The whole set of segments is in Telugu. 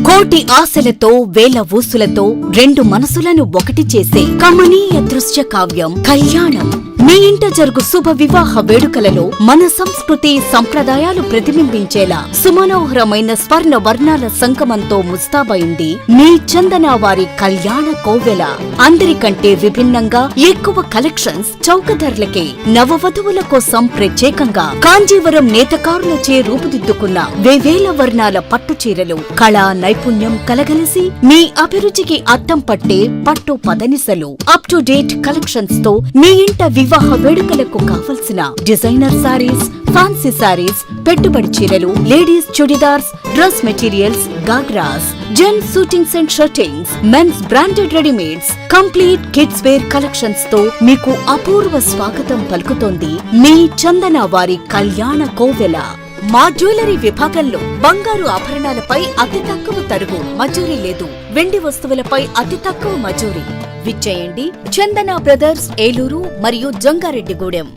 కోటి ఆశలతో వేల ఊసులతో రెండు మనసులను ఒకటి చేసే కమనీయ దృశ్య కావ్యం కళ్యాణం. మీ ఇంట జరుగు శుభ వివాహ వేడుకలలో మన సంస్కృతి సంప్రదాయాలు ప్రతిబింబించేలా సుమనోహరమైన స్వర్ణ వర్ణాల సంగమంతో ముస్తాబైంది మీ చందన వారి కళ్యాణ కోవెల. అందరికంటే విభిన్నంగా ఎక్కువ కలెక్షన్స్ చౌక ధరలకే నవవధువుల కోసం ప్రత్యేకంగా కాంజీవరం నేతకారులచే రూపుదిద్దుకున్న వేవేల వర్ణాల పట్టు చీరలు కళా నైపుణ్యం కలగలిసి మీ అభిరుచికి అద్దం పట్టే పట్టు పదనిసలు అప్ టు డేట్ కలెక్షన్స్ తో మీ ఇంట వివాహ వేడుకలకు కావలసిన డిజైనర్ సారీస్, ఫ్యాన్సీ సారీస్, పెట్టుబడి చీరలు, ladies churidars, dress materials, ghagras, gents suitings and shirtings, men's branded readymades, complete kids wear collections తో మీకు అపూర్వ స్వాగతం పలుకుతోంది మీ చందన వారి కళ్యాణ కోవెల. మా జ్యువెలరీ విభాగంలో బంగారు ఆభరణాలపై అతి తక్కువ తరుగు మజూరీ లేదు. వెండి వస్తువులపై అతి తక్కువ మజూరీ. విచ్చేయండి చందన బ్రదర్స్, ఏలూరు మరియు జంగారెడ్డిగూడెం.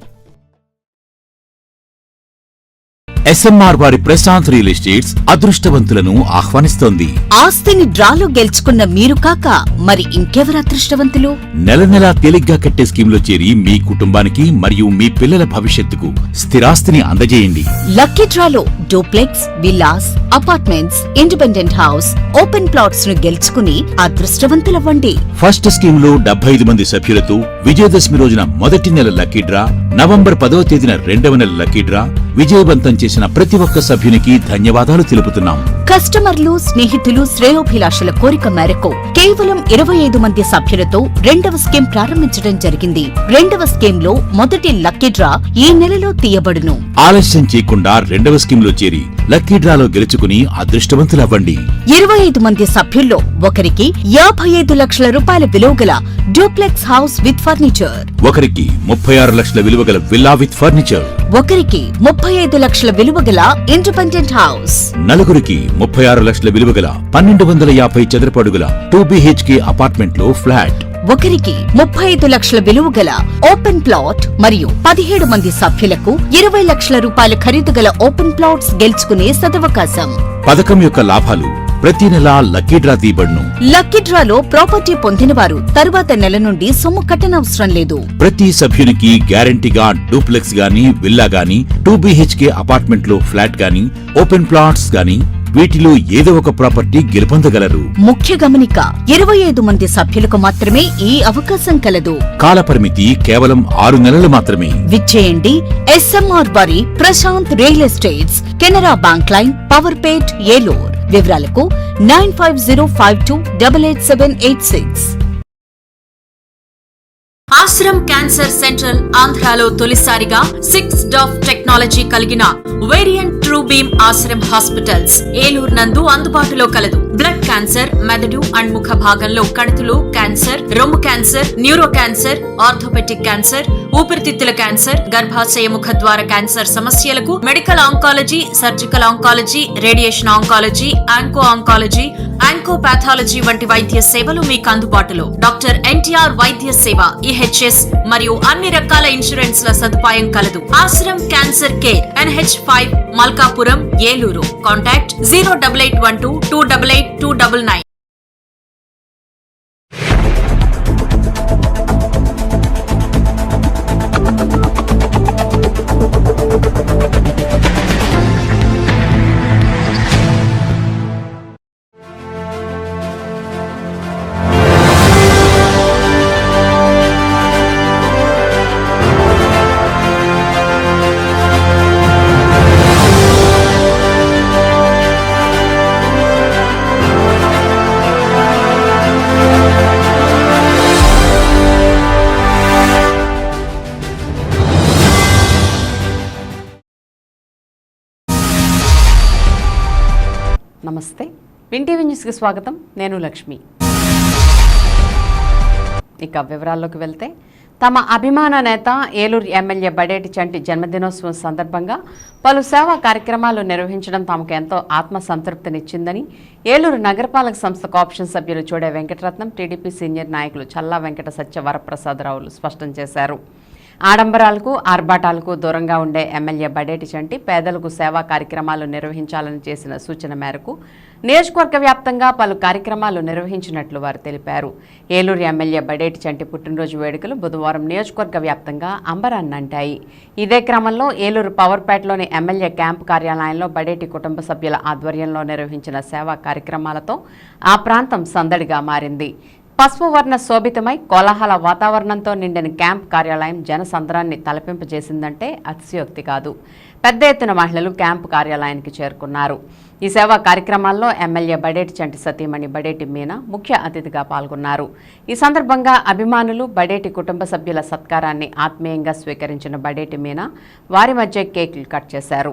ఎస్ఎంఆర్ వారి ప్రశాంత్ రియల్ ఎస్టేట్స్ అదృష్టవంతులను ఆహ్వానిస్తోంది. ఆస్తిని డ్రాలో గెలుచుకున్న మీరు కాక మరి ఇంకెవరు అదృష్టవంతులు? నెల నెలా తేలిగ్గా కట్టే స్కీమ్లో చేరి మీ కుటుంబానికి మరియు మీ పిల్లల భవిష్యత్తుకు స్థిరాస్తిని అందజేయండి. లక్కీ డ్రాలో duplex, villas, apartments, independent house, open plots ను గెలుచుకుని అదృష్టవంతులవ్వండి. ఫస్ట్ స్కీమ్ లో 75 మంది సభ్యులతో విజయదశమి రోజున మొదటి నెల లక్కీ డ్రా, నవంబర్ 10వ తేదీన రెండవ నెల లక్కీ డ్రా విజయవంతం చేసిన ప్రతి ఒక్క సభ్యునికి ధన్యవాదాలు తెలుపుతున్నాం. కస్టమర్లు, స్నేహితులు, శ్రేయోభిలాషుల కోరిక మేరకు కేవలం 25 మంది సభ్యులతో రెండవ స్కీమ్ ప్రారంభించడం జరిగింది. రెండవ స్కీమ్ లో మొదటి లక్కీ డ్రా ఈ నెలలో తీయబడును. ఆలస్యం చేయకుండా రెండవ స్కీమ్ లో చేరి లక్కీ డ్రాలో గెలుచుకుని అదృష్టవంతులవ్వండి. 25 మంది సభ్యుల్లో ఒకరికి 55 లక్షల రూపాయల విలువగల డూప్లెక్స్ హౌస్ విత్ ఫర్నిచర్, ఒకరికి 36 లక్షల విలువగల విల్లా విత్ ఫర్నిచర్, ఒకరికి 35 లక్షల విలువగల ఇండిపెండెంట్ హౌస్, నలుగురికి 36 లక్షల విలువగల 1250 చదరపు అడుగుల 2BHK అపార్ట్మెంట్ లో ఫ్లాట్, ఒకరికి 35 లక్షల విలువగల ఓపెన్ ప్లాట్ మరియు 17 మంది సభ్యులకు 20 లక్షల రూపాయల ఖరీదుగల ఓపెన్ ప్లాట్స్ గెలుచుకునే సదవకాశం. పథకం యొక్క లాభాలు ప్రతి నెల లక్కీ డ్రా తీయబడును. లక్కీ డ్రాలో ప్రాపర్టీ పొందినవారు తరువాత నెల నుండి సొమ్ము కట్టనవసరం లేదు. ప్రతి సభ్యునికి గ్యారంటీగా డూప్లెక్స్ గానీ, విల్లా గానీ, 2BHK అపార్ట్మెంట్ లో ఫ్లాట్ గానీ, ఓపెన్ ప్లాట్స్ గానీ వీటిలో ఏదో ఒక ప్రాపర్టీ గెలుపొందగలరు. ముఖ్య గమనిక, 25 మంది సభ్యులకు మాత్రమే ఈ అవకాశం కలదు. కాలపరిమితి కేవలం 6 నెలలు మాత్రమే. విచ్చేయండి ఎస్ఎంఆర్ వారి Prashanth real estates, Canara bank line, power పేట్, ఏలూరు. వివరాలకు 9505288786. ఆశ్రమ్ క్యాన్సర్ సెంట్రల్ ఆంధ్రాలో తొలిసారిగా 6 డాఫ్ టెక్నాలజీ కలిగిన variant true beam Ashram hospitals Eluru నందు అందుబాటులో కలదు. బ్లడ్ క్యాన్సర్, మెదడు అండ్ ముఖ భాగంలో కణుతులు క్యాన్సర్, రొమ్ము cancer, neuro cancer, orthopaedic cancer, ఊపిరితిత్తుల క్యాన్సర్, గర్భాశయ ముఖ ద్వార క్యాన్సర్ సమస్యలకు medical oncology, surgical oncology, radiation oncology, onco oncology, oncopathology వంటి వైద్య సేవలు మీకు అందుబాటులో. డాక్టర్ ఎన్టీఆర్ వైద్య సేవ, EHS మరియు అన్ని రకాల ఇన్సూరెన్స్ ల సదుపాయం కలదు. Ashram cancer care, NH5, Malkapuram, Eluru. Contact 08812288299. నమస్తే, వింటీవీ న్యూస్కి స్వాగతం. నేను లక్ష్మి. ఇక వివరాల్లోకి వెళ్తే, తమ అభిమాన నేత ఏలూరు ఎమ్మెల్యే బడేటి చంటి జన్మదినోత్సవం సందర్భంగా పలు సేవా కార్యక్రమాలు నిర్వహించడం తమకు ఎంతో ఆత్మసంతృప్తినిచ్చిందని ఏలూరు నగరపాలక సంస్థ కోఆప్షన్ సభ్యులు చూడే వెంకటరత్నం, టీడీపీ సీనియర్ నాయకులు చల్లా వెంకట సత్య వరప్రసాదరావులు స్పష్టం చేశారు. ఆడంబరాలకు ఆర్భాటాలకు దూరంగా ఉండే ఎమ్మెల్యే బడేటి చంటి పేదలకు సేవా కార్యక్రమాలు నిర్వహించాలని చేసిన సూచన మేరకు నియోజకవర్గ వ్యాప్తంగా పలు కార్యక్రమాలు నిర్వహించినట్లు వారు తెలిపారు. ఏలూరు ఎమ్మెల్యే బడేటి చంటి పుట్టినరోజు వేడుకలు బుధవారం నియోజకవర్గ వ్యాప్తంగా అంబరాన్నంటాయి. ఇదే క్రమంలో ఏలూరు పవర్పేటలోని ఎమ్మెల్యే క్యాంపు కార్యాలయంలో బడేటి కుటుంబ సభ్యుల ఆధ్వర్యంలో నిర్వహించిన సేవా కార్యక్రమాలతో ఆ ప్రాంతం సందడిగా మారింది. పసుపు వర్ణ శోభితమై కోలాహల వాతావరణంతో నిండిన క్యాంప్ కార్యాలయం జనసంద్రాన్ని తలపింపజేసిందంటే అతిశయోక్తి కాదు. పెద్ద ఎత్తున మహిళలు క్యాంపు కార్యాలయానికి చేరుకున్నారు. ఈ సేవా కార్యక్రమాల్లో ఎమ్మెల్యే బడేటి చంటి సతీమణి బడేటి మీనా ముఖ్య అతిథిగా పాల్గొన్నారు. ఈ సందర్భంగా అభిమానులు బడేటి కుటుంబ సభ్యుల సత్కారాన్ని ఆత్మీయంగా స్వీకరించిన బడేటి మీనా వారి మధ్య కేకులు కట్ చేశారు.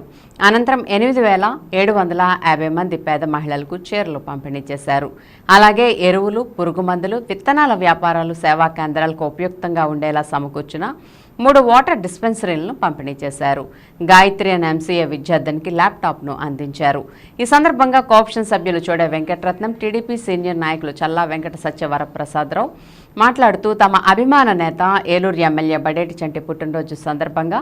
అనంతరం 8,750 మంది పేద మహిళలకు చీరలు పంపిణీ చేశారు. అలాగే ఎరువులు, పురుగు మందులు, విత్తనాల వ్యాపారాలు సేవా కేంద్రాలకు ఉపయుక్తంగా ఉండేలా సమకూర్చిన 3 వాటర్ డిస్పెన్సరీలను పంపిణీ చేశారు. గాయత్రి అనే ఎంసీఏ విద్యార్థినికి ల్యాప్టాప్ను అందించారు. ఈ సందర్భంగా కోఆప్షన్ సభ్యులు చోడే వెంకటరత్నం, టీడీపీ సీనియర్ నాయకులు చల్లా వెంకట సత్యవరప్రసాదరావు మాట్లాడుతూ తమ అభిమాన నేత ఏలూరు ఎమ్మెల్యే బడేటి చంటి పుట్టినరోజు సందర్భంగా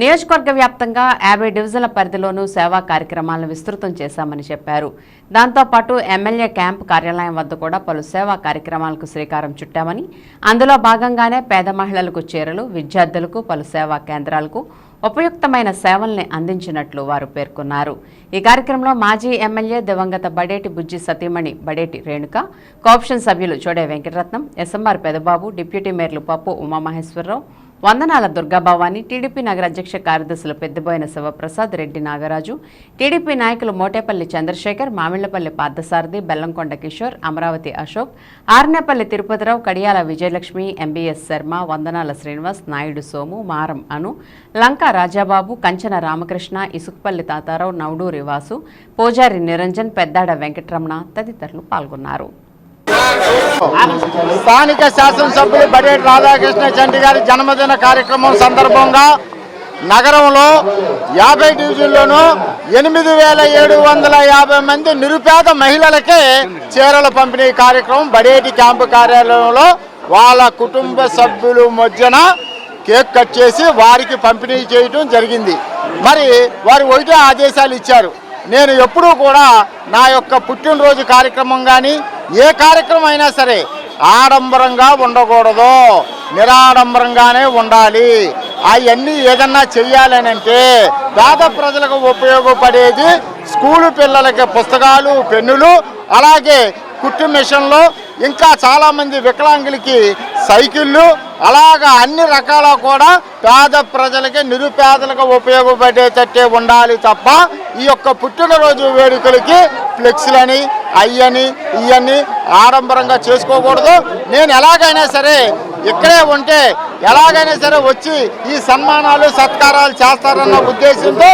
నియోజకవర్గ వ్యాప్తంగా 50 డివిజన్ల పరిధిలోనూ సేవా కార్యక్రమాలను విస్తృతం చేశామని చెప్పారు. దాంతోపాటు ఎమ్మెల్యే క్యాంపు కార్యాలయం వద్ద కూడా పలు సేవా కార్యక్రమాలకు శ్రీకారం చుట్టామని, అందులో భాగంగానే పేద మహిళలకు చీరలు, విద్యార్థులకు పలు సేవా కేంద్రాలకు ఉపయుక్తమైన సేవల్ని అందించినట్లు వారు పేర్కొన్నారు. ఈ కార్యక్రమంలో మాజీ ఎమ్మెల్యే దివంగత బడేటి బుజ్జి సతీమణి బడేటి రేణుక, కోఆప్షన్ సభ్యులు చోడే వెంకటరత్నం, ఎస్ఎంఆర్ పెదబాబు, డిప్యూటీ మేయర్లు పప్పు ఉమామహేశ్వరరావు, వందనాల దుర్గాభవాని, టీడీపీ నగర అధ్యక్ష కార్యదర్శులు పెద్దబోయిన శివప్రసాద్, రెడ్డి నాగరాజు, టీడీపీ నాయకులు మోటేపల్లి చంద్రశేఖర్, మామిళ్లపల్లి పార్థసారథి, బెల్లంకొండ కిషోర్, అమరావతి అశోక్, ఆర్నేపల్లి తిరుపతిరావు, కడియాల విజయలక్ష్మి, ఎంబీఎస్ శర్మ, వందనాల శ్రీనివాస్, నాయుడు సోము, మారం అను, లంకా రాజాబాబు, కంచన రామకృష్ణ, ఇసుకపల్లి తాతారావు, నవడూరి వాసు, పూజారి నిరంజన్, పెద్దాడ వెంకటరమణ తదితరులు పాల్గొన్నారు. స్థానిక శాసనసభ్యులు బడేటి రాధాకృష్ణ చంటి గారి జన్మదిన కార్యక్రమం సందర్భంగా నగరంలో 50 డివిజన్లోనూ 8,750 మంది నిరుపేద మహిళలకే చీరల పంపిణీ కార్యక్రమం బడేటి క్యాంపు కార్యాలయంలో వాళ్ళ కుటుంబ సభ్యులు మధ్యన కేక్ కట్ చేసి వారికి పంపిణీ చేయడం జరిగింది. మరి వారు ఒకటే ఆదేశాలు ఇచ్చారు, నేను ఎప్పుడూ కూడా నా యొక్క పుట్టినరోజు కార్యక్రమం కానీ ఏ కార్యక్రమం అయినా సరే ఆడంబరంగా ఉండకూడదు, నిరాడంబరంగానే ఉండాలి. అవన్నీ ఏదన్నా చెయ్యాలనంటే పేద ప్రజలకు ఉపయోగపడేది స్కూలు పిల్లలకి పుస్తకాలు, పెన్నులు, అలాగే కుట్టు మిషన్లు, ఇంకా చాలామంది వికలాంగులకి సైకిళ్ళు, అలాగా అన్ని రకాల కూడా పేద ప్రజలకి నిరుపేదలకు ఉపయోగపడేటట్టే ఉండాలి తప్ప ఈ యొక్క పుట్టినరోజు వేడుకలకి ఫ్లెక్స్లని అయ్యని ఇవన్నీ ఆడంబరంగా చేసుకోకూడదు. నేను ఎలాగైనా సరే ఇక్కడే ఉంటే ఎలాగైనా సరే వచ్చి ఈ సన్మానాలు సత్కారాలు చేస్తారన్న ఉద్దేశంతో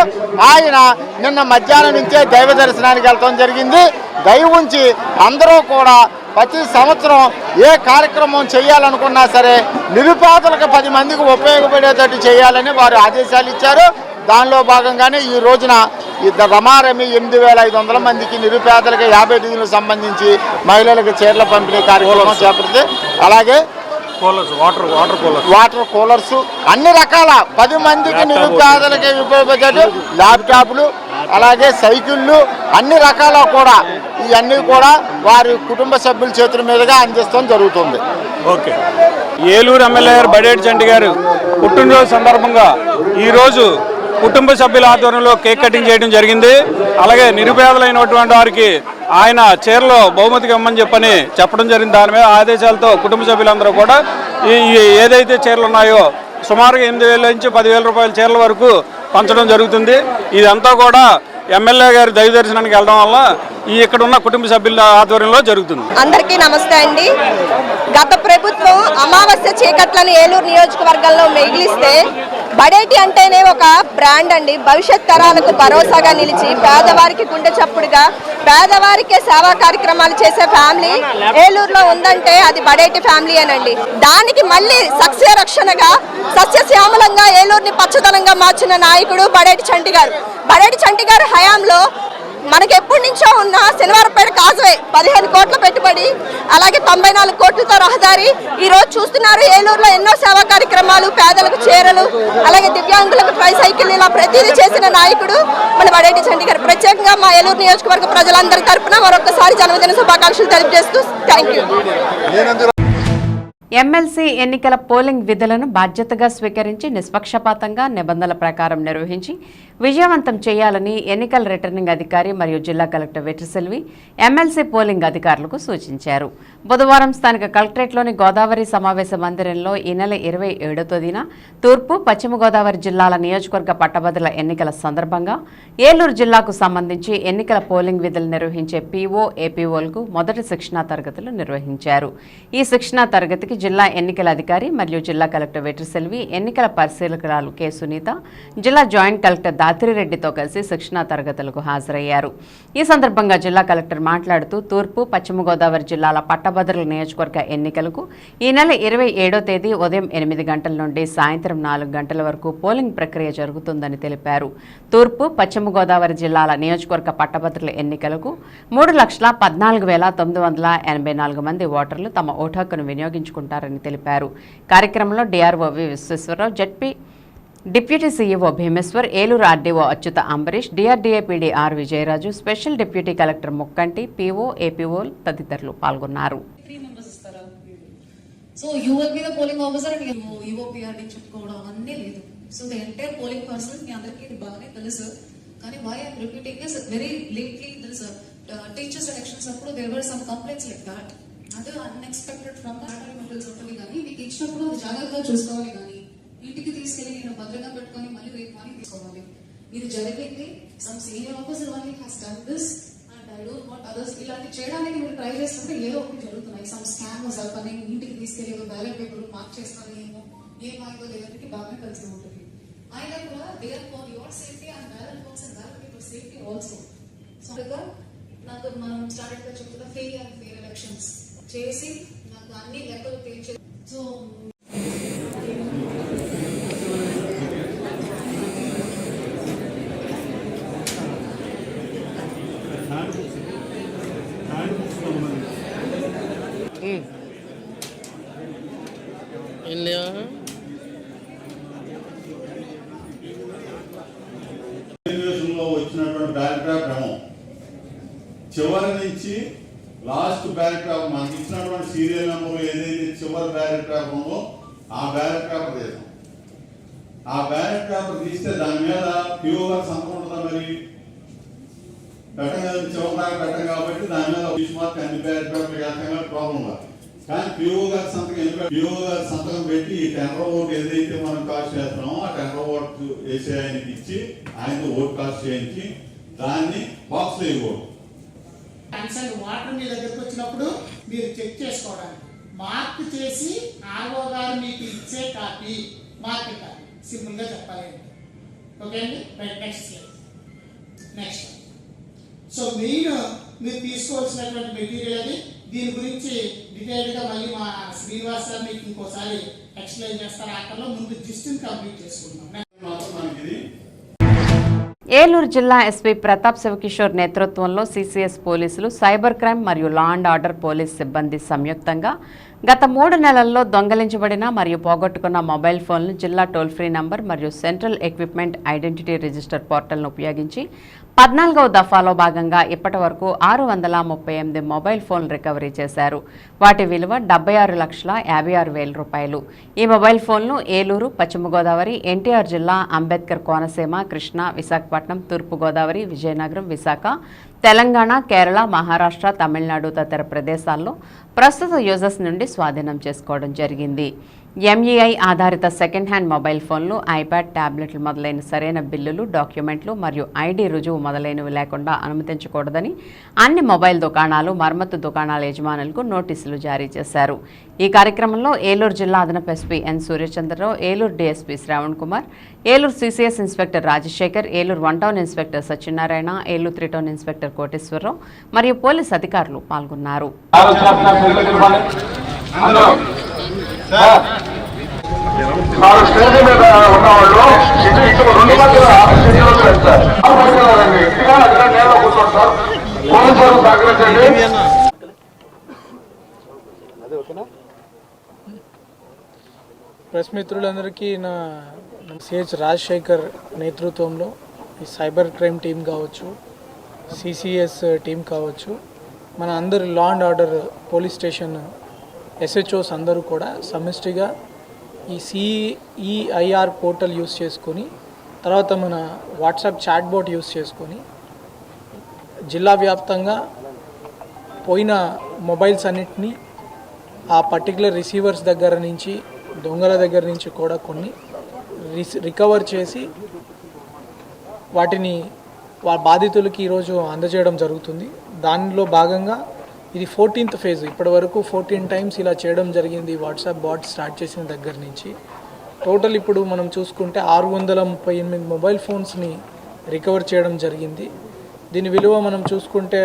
ఆయన నిన్న మధ్యాహ్నం నుంచే దైవ దర్శనానికి వెళ్ళడం జరిగింది. దయ ఉంచి అందరూ కూడా ప్రతి సంవత్సరం ఏ కార్యక్రమం చేయాలనుకున్నా సరే నిరుపేదలకు 10 మందికి ఉపయోగపడేటట్టు చేయాలని వారు ఆదేశాలు ఇచ్చారు. దానిలో భాగంగానే ఈ రోజున రమారమి 8,500 మందికి నిరుపేదలకు 50 డివిజన్లకు సంబంధించి మహిళలకు చీరల పంపిణీ కార్యక్రమం చేపడితే, అలాగే వాటర్ కూలర్స్ అన్ని రకాల 10 మందికి నిరుపేదలకి ఉపయోగపడేటట్టు ల్యాప్టాప్లు, అలాగే సైకిళ్ళు, అన్ని రకాల కూడా ఇవన్నీ కూడా వారి కుటుంబ సభ్యుల చేతుల మీదుగా అందిస్తాం జరుగుతుంది. ఓకే. ఏలూరు ఎమ్మెల్యే గారు బడేటి చంటి గారు పుట్టినరోజు సందర్భంగా ఈరోజు కుటుంబ సభ్యుల ఆధ్వర్యంలో కేక్ కటింగ్ చేయడం జరిగింది. అలాగే నిరుపేదలైనటువంటి వారికి ఆయన చీరలో బహుమతిగా ఇమ్మని చెప్పడం జరిగింది. దాని మీద ఆదేశాలతో కుటుంబ సభ్యులందరూ కూడా ఏదైతే చీరలు ఉన్నాయో సుమారుగా 8,000 నుంచి 10,000 రూపాయల చీరల వరకు పంచడం జరుగుతుంది. ఇదంతా కూడా ఎమ్మెల్యే గారి దైవ దర్శనానికి వెళ్ళడం వల్ల ఇక్కడ ఉన్న కుటుంబ సభ్యుల ఆధ్వర్యంలో జరుగుతుంది. అందరికీ నమస్తే అండి. గత ప్రభుత్వం అమావాస్య చీకట్లను ఏలూరు నియోజకవర్గంలో మిగిలిస్తే బడేటి అంటేనే ఒక బ్రాండ్ అండి. భవిష్యత్ తరాలకు భరోసాగా నిలిచి పేదవారికి గుండె చప్పుడుగా పేదవారికే సేవా కార్యక్రమాలు చేసే ఫ్యామిలీ ఏలూరులో ఉందంటే అది బడేటి ఫ్యామిలీ అనండి. దానికి మళ్ళీ సస్యరక్షణగా సస్యశ్యామలంగా ఏలూరుని పచ్చదనంగా మార్చిన నాయకుడు బడేటి చంటి గారు. బడేటి చంటి గారి హయాంలో మనకి ఎప్పటి నుంచో ఉన్న శనివారపేట కాజువే 15 కోట్ల పెట్టుబడి, అలాగే 94 కోట్లతో రహదారి. ఈ రోజు చూస్తున్నారు ఏలూరులో ఎన్నో సేవా కార్యక్రమాలు, పేదలకు చీరలు, అలాగే దివ్యాంగులకు ట్రైసైకిల్, ఇలా ప్రతిదీ చేసిన నాయకుడు మన బడేటి చంటి గారు. ప్రత్యేకంగా మా ఏలూరు నియోజకవర్గ ప్రజలందరి తరపున మరొకసారి జన్మదిన శుభాకాంక్షలు తెలియజేస్తూ థ్యాంక్ యూ. ఎమ్మెల్సీ ఎన్నికల పోలింగ్ విధులను బాధ్యతగా స్వీకరించి నిష్పక్షపాతంగా నిబంధనల ప్రకారం నిర్వహించి విజయవంతం చేయాలని ఎన్నికల రిటర్నింగ్ అధికారి మరియు జిల్లా కలెక్టర్ వెట్రిసెల్వి ఎమ్మెల్సీ పోలింగ్ అధికారులకు సూచించారు. బుధవారం స్థానిక కలెక్టరేట్లోని గోదావరి సమావేశ మందిరంలో ఈ నెల 27వ తేదీన తూర్పు, పశ్చిమ గోదావరి జిల్లాల నియోజకవర్గ పట్టభద్రుల ఎన్నికల సందర్భంగా ఏలూరు జిల్లాకు సంబంధించి ఎన్నికల పోలింగ్ విధులు నిర్వహించే పీఓ, ఏపీఓలకు మొదటి శిక్షణా తరగతులు నిర్వహించారు. ఈ శిక్షణా తరగతికి జిల్లా ఎన్నికల అధికారి మరియు జిల్లా కలెక్టర్ వెట్రిసెల్వి, ఎన్నికల పరిశీలకురాలు కె సునీత, జిల్లా జాయింట్ కలెక్టర్ దాత్రిరెడ్డితో కలిసి శిక్షణా తరగతులకు హాజరయ్యారు. ఈ సందర్భంగా జిల్లా కలెక్టర్ మాట్లాడుతూ తూర్పు, పశ్చిమ గోదావరి జిల్లాల పట్టభద్రుల నియోజకవర్గ ఎన్నికలకు ఈ నెల 27వ తేదీ ఉదయం 8 గంటల నుండి సాయంత్రం 4 గంటల వరకు పోలింగ్ ప్రక్రియ జరుగుతుందని తెలిపారు. తూర్పు, పశ్చిమ గోదావరి జిల్లాల నియోజకవర్గ పట్టభద్రుల ఎన్నికలకు 3,14,984 మంది ఓటర్లు తమ ఓటు హక్కును వినియోగించుకుంటారని తెలిపారు. కార్యక్రమంలో DRO V Visweswararao, ZP deputy CEO Bheemeshwar, Eluru RDO Achyuta Ambareesh, DRDA PD R Vijayaraju, special deputy collector Mukkanti, PO, APO తదితరులు పాల్గొన్నారు. So you will be the polling officer and యూఓపీఆర్ ని చెప్పుకోవడం అవన్నీ లేదు. So the entire polling person మీ అందరికీ ఇది బాగానే తెలుసు. కానీ why I'm repeating is very lately this teachers elections అప్పుడు there were some complaints like that. అదే అన్ఎక్స్పెక్టెడ్ ఫ్రమ్ బ్యాటరీ మెటీరియల్స్ ఉంటుంది. కానీ మీకు ఇచ్చినప్పుడు అది జాగ్రత్తగా చూసుకోవాలి. కానీ ఇంటికి తీసుకెళ్లి నేను భద్రంగా పెట్టుకొని మళ్ళీ రేపు మార్నింగ్ తీసుకోవాలి. ఇది జరిగింది. Some senior officer one has done this and I don't want others. ఇలాంటి చేయడానికి మీరు ట్రై చేస్తుంటే ఏదో ఒకటి జరుగుతున్నాయి. సమ్ స్కామ్ జరపని ఇంటికి తీసుకెళ్లి బ్యాలెట్ పేపర్ మార్క్ చేస్తాను ఏమో ఏం మార్గో లేదంటే బాగా కలిసి ఉంటుంది. అయినా కూడా they are for your safety and ballot box and ballot paper safety also. So నాకు మనం స్టార్ట్ గా చెప్తున్న ఫెయిర్ అండ్ ఫెయిర్ ఎలక్షన్స్ చేసి నాకు అన్ని లెక్కలు తేల్చే. సో వచ్చినటువంటి బ్యాలెట్ క్రమం చివరి నుంచి లాస్ట్ బ్యాలెట్ పేపర్ మనకి ఇచ్చినటువంటి సీరియల్ నెంబర్ ఏదైతే చివరి బ్యాలెట్ పేపర్ ఉందో ఆ బ్యాలెట్ పేపర్ తీసాం. ఆ బ్యాలెట్ పేపర్ తీస్తే దాని మీద పిఓ గారు సంతకం ఉంటుందా, మరి పెట్టం చివరి దాకా పెట్టం కాబట్టి దాని మీద మార్క్ అన్ని బ్యాలెట్ పేపర్ వేస్తాం ప్రాబ్లం కాదు. కానీ పిఓ గారి సంతకం పిఓ గారి సంతకం పెట్టి ఈ టెండర్ ఓట్ ఏదైతే మనం కాస్ట్ చేస్తున్నామో ఆ టెండర్ ఓట్ వేసే ఆయనకి ఇచ్చి ఆయనతో ఓట్ కాస్ట్ చేయించి దాన్ని బాక్స్ లో ఇవ్వకూడదు. వాటర్ మీ దగ్గరకు వచ్చినప్పుడు మీరు చెక్ చేసుకోవడానికి మార్క్ చేసి ఆర్ఓ గారు మీకు ఇచ్చే కాపీ మార్క్ కాపీ సింపుల్ గా చెప్పాలి. ఓకే అండి, రైట్. నెక్స్ట్ సో మెయిన్ మీరు తీసుకోవాల్సినటువంటి మెటీరియల్ అది. దీని గురించి డీటెయిల్ గా మళ్ళీ మా శ్రీనివాస్ సార్ మీకు ఇంకోసారి ఎక్స్ప్లెయిన్ చేస్తారు. అక్కడ ముందు జిస్ట్ కంప్లీట్ చేసుకుంటాం. ఏలూరు జిల్లా ఎస్పీ ప్రతాప్ శివకిషోర్ నేతృత్వంలో సిసిఎస్ పోలీసులు, సైబర్ క్రైమ్ మరియు లా అండ్ ఆర్డర్ పోలీస్ సిబ్బంది సంయుక్తంగా గత 3 నెలల్లో దొంగలించబడిన మరియు పోగొట్టుకున్న మొబైల్ ఫోన్లు జిల్లా టోల్ ఫ్రీ నంబర్ మరియు సెంట్రల్ ఎక్విప్మెంట్ ఐడెంటిటీ రిజిస్టర్ పోర్టల్ను ఉపయోగించి 14వ దఫాలో భాగంగా ఇప్పటి వరకు 638 మొబైల్ ఫోన్లు రికవరీ చేశారు. వాటి విలువ 76,56,000 రూపాయలు. ఈ మొబైల్ ఫోన్లు ఏలూరు, పశ్చిమ గోదావరి, ఎన్టీఆర్ జిల్లా, అంబేద్కర్ కోనసీమ, కృష్ణా, విశాఖపట్నం, తూర్పుగోదావరి, విజయనగరం, విశాఖ, తెలంగాణ, కేరళ, మహారాష్ట్ర, తమిళనాడు తదితర ప్రదేశాల్లో ప్రస్తుత యూజర్స్ నుండి స్వాధీనం చేసుకోవడం జరిగింది. ఎంఈఐ ఆధారిత సెకండ్ హ్యాండ్ మొబైల్ ఫోన్లు, ఐప్యాడ్, ట్యాబ్లెట్లు మొదలైన సరైన బిల్లులు, డాక్యుమెంట్లు మరియు ఐడి రుజువు మొదలైనవి లేకుండా అనుమతించకూడదని అన్ని మొబైల్ దుకాణాలు, మరమ్మతు దుకాణాల యజమానులకు నోటీసులు జారీ చేశారు. ఈ కార్యక్రమంలో ఏలూరు జిల్లా అదనపు SP N Suryachandra Rao, Eluru DSP Shravan Kumar, Eluru CCS inspector Rajasekhar, Eluru 1 town inspector Satyanarayana, Eluru 3 town inspector Koteswara Rao మరియు పోలీస్ అధికారులు పాల్గొన్నారు. స్టేజ్ మీద ఉన్నవాళ్ళు ఇటు 2 మధ్య నేల కూర్చోండి. ప్రెస్ మిత్రులందరికీ నా సిహెచ్ రాజశేఖర్ నేతృత్వంలో ఈ సైబర్ క్రైమ్ టీం కావచ్చు, సిసిఎస్ టీం కావచ్చు, మన అందరు law and order police station SHOs అందరూ కూడా సమిష్టిగా ఈ సిఈఐఆర్ పోర్టల్ యూస్ చేసుకొని, తర్వాత మన వాట్సాప్ చాట్ బోట్ యూస్ చేసుకొని జిల్లా వ్యాప్తంగా పోయిన మొబైల్స్ అన్నిటినీ ఆ పర్టికులర్ రిసీవర్స్ దగ్గర నుంచి, దొంగల దగ్గర నుంచి కూడా కొన్ని రికవర్ చేసి వాటిని బాధితులకి ఈరోజు అందజేయడం జరుగుతుంది. దానిలో భాగంగా ఇది 14th ఫేజ్. ఇప్పటి వరకు 14 టైమ్స్ ఇలా చేయడం జరిగింది. వాట్సాప్ బాట్ స్టార్ట్ చేసిన దగ్గర నుంచి టోటల్ ఇప్పుడు మనం చూసుకుంటే 638 మొబైల్ ఫోన్స్ని రికవర్ చేయడం జరిగింది. దీని విలువ మనం చూసుకుంటే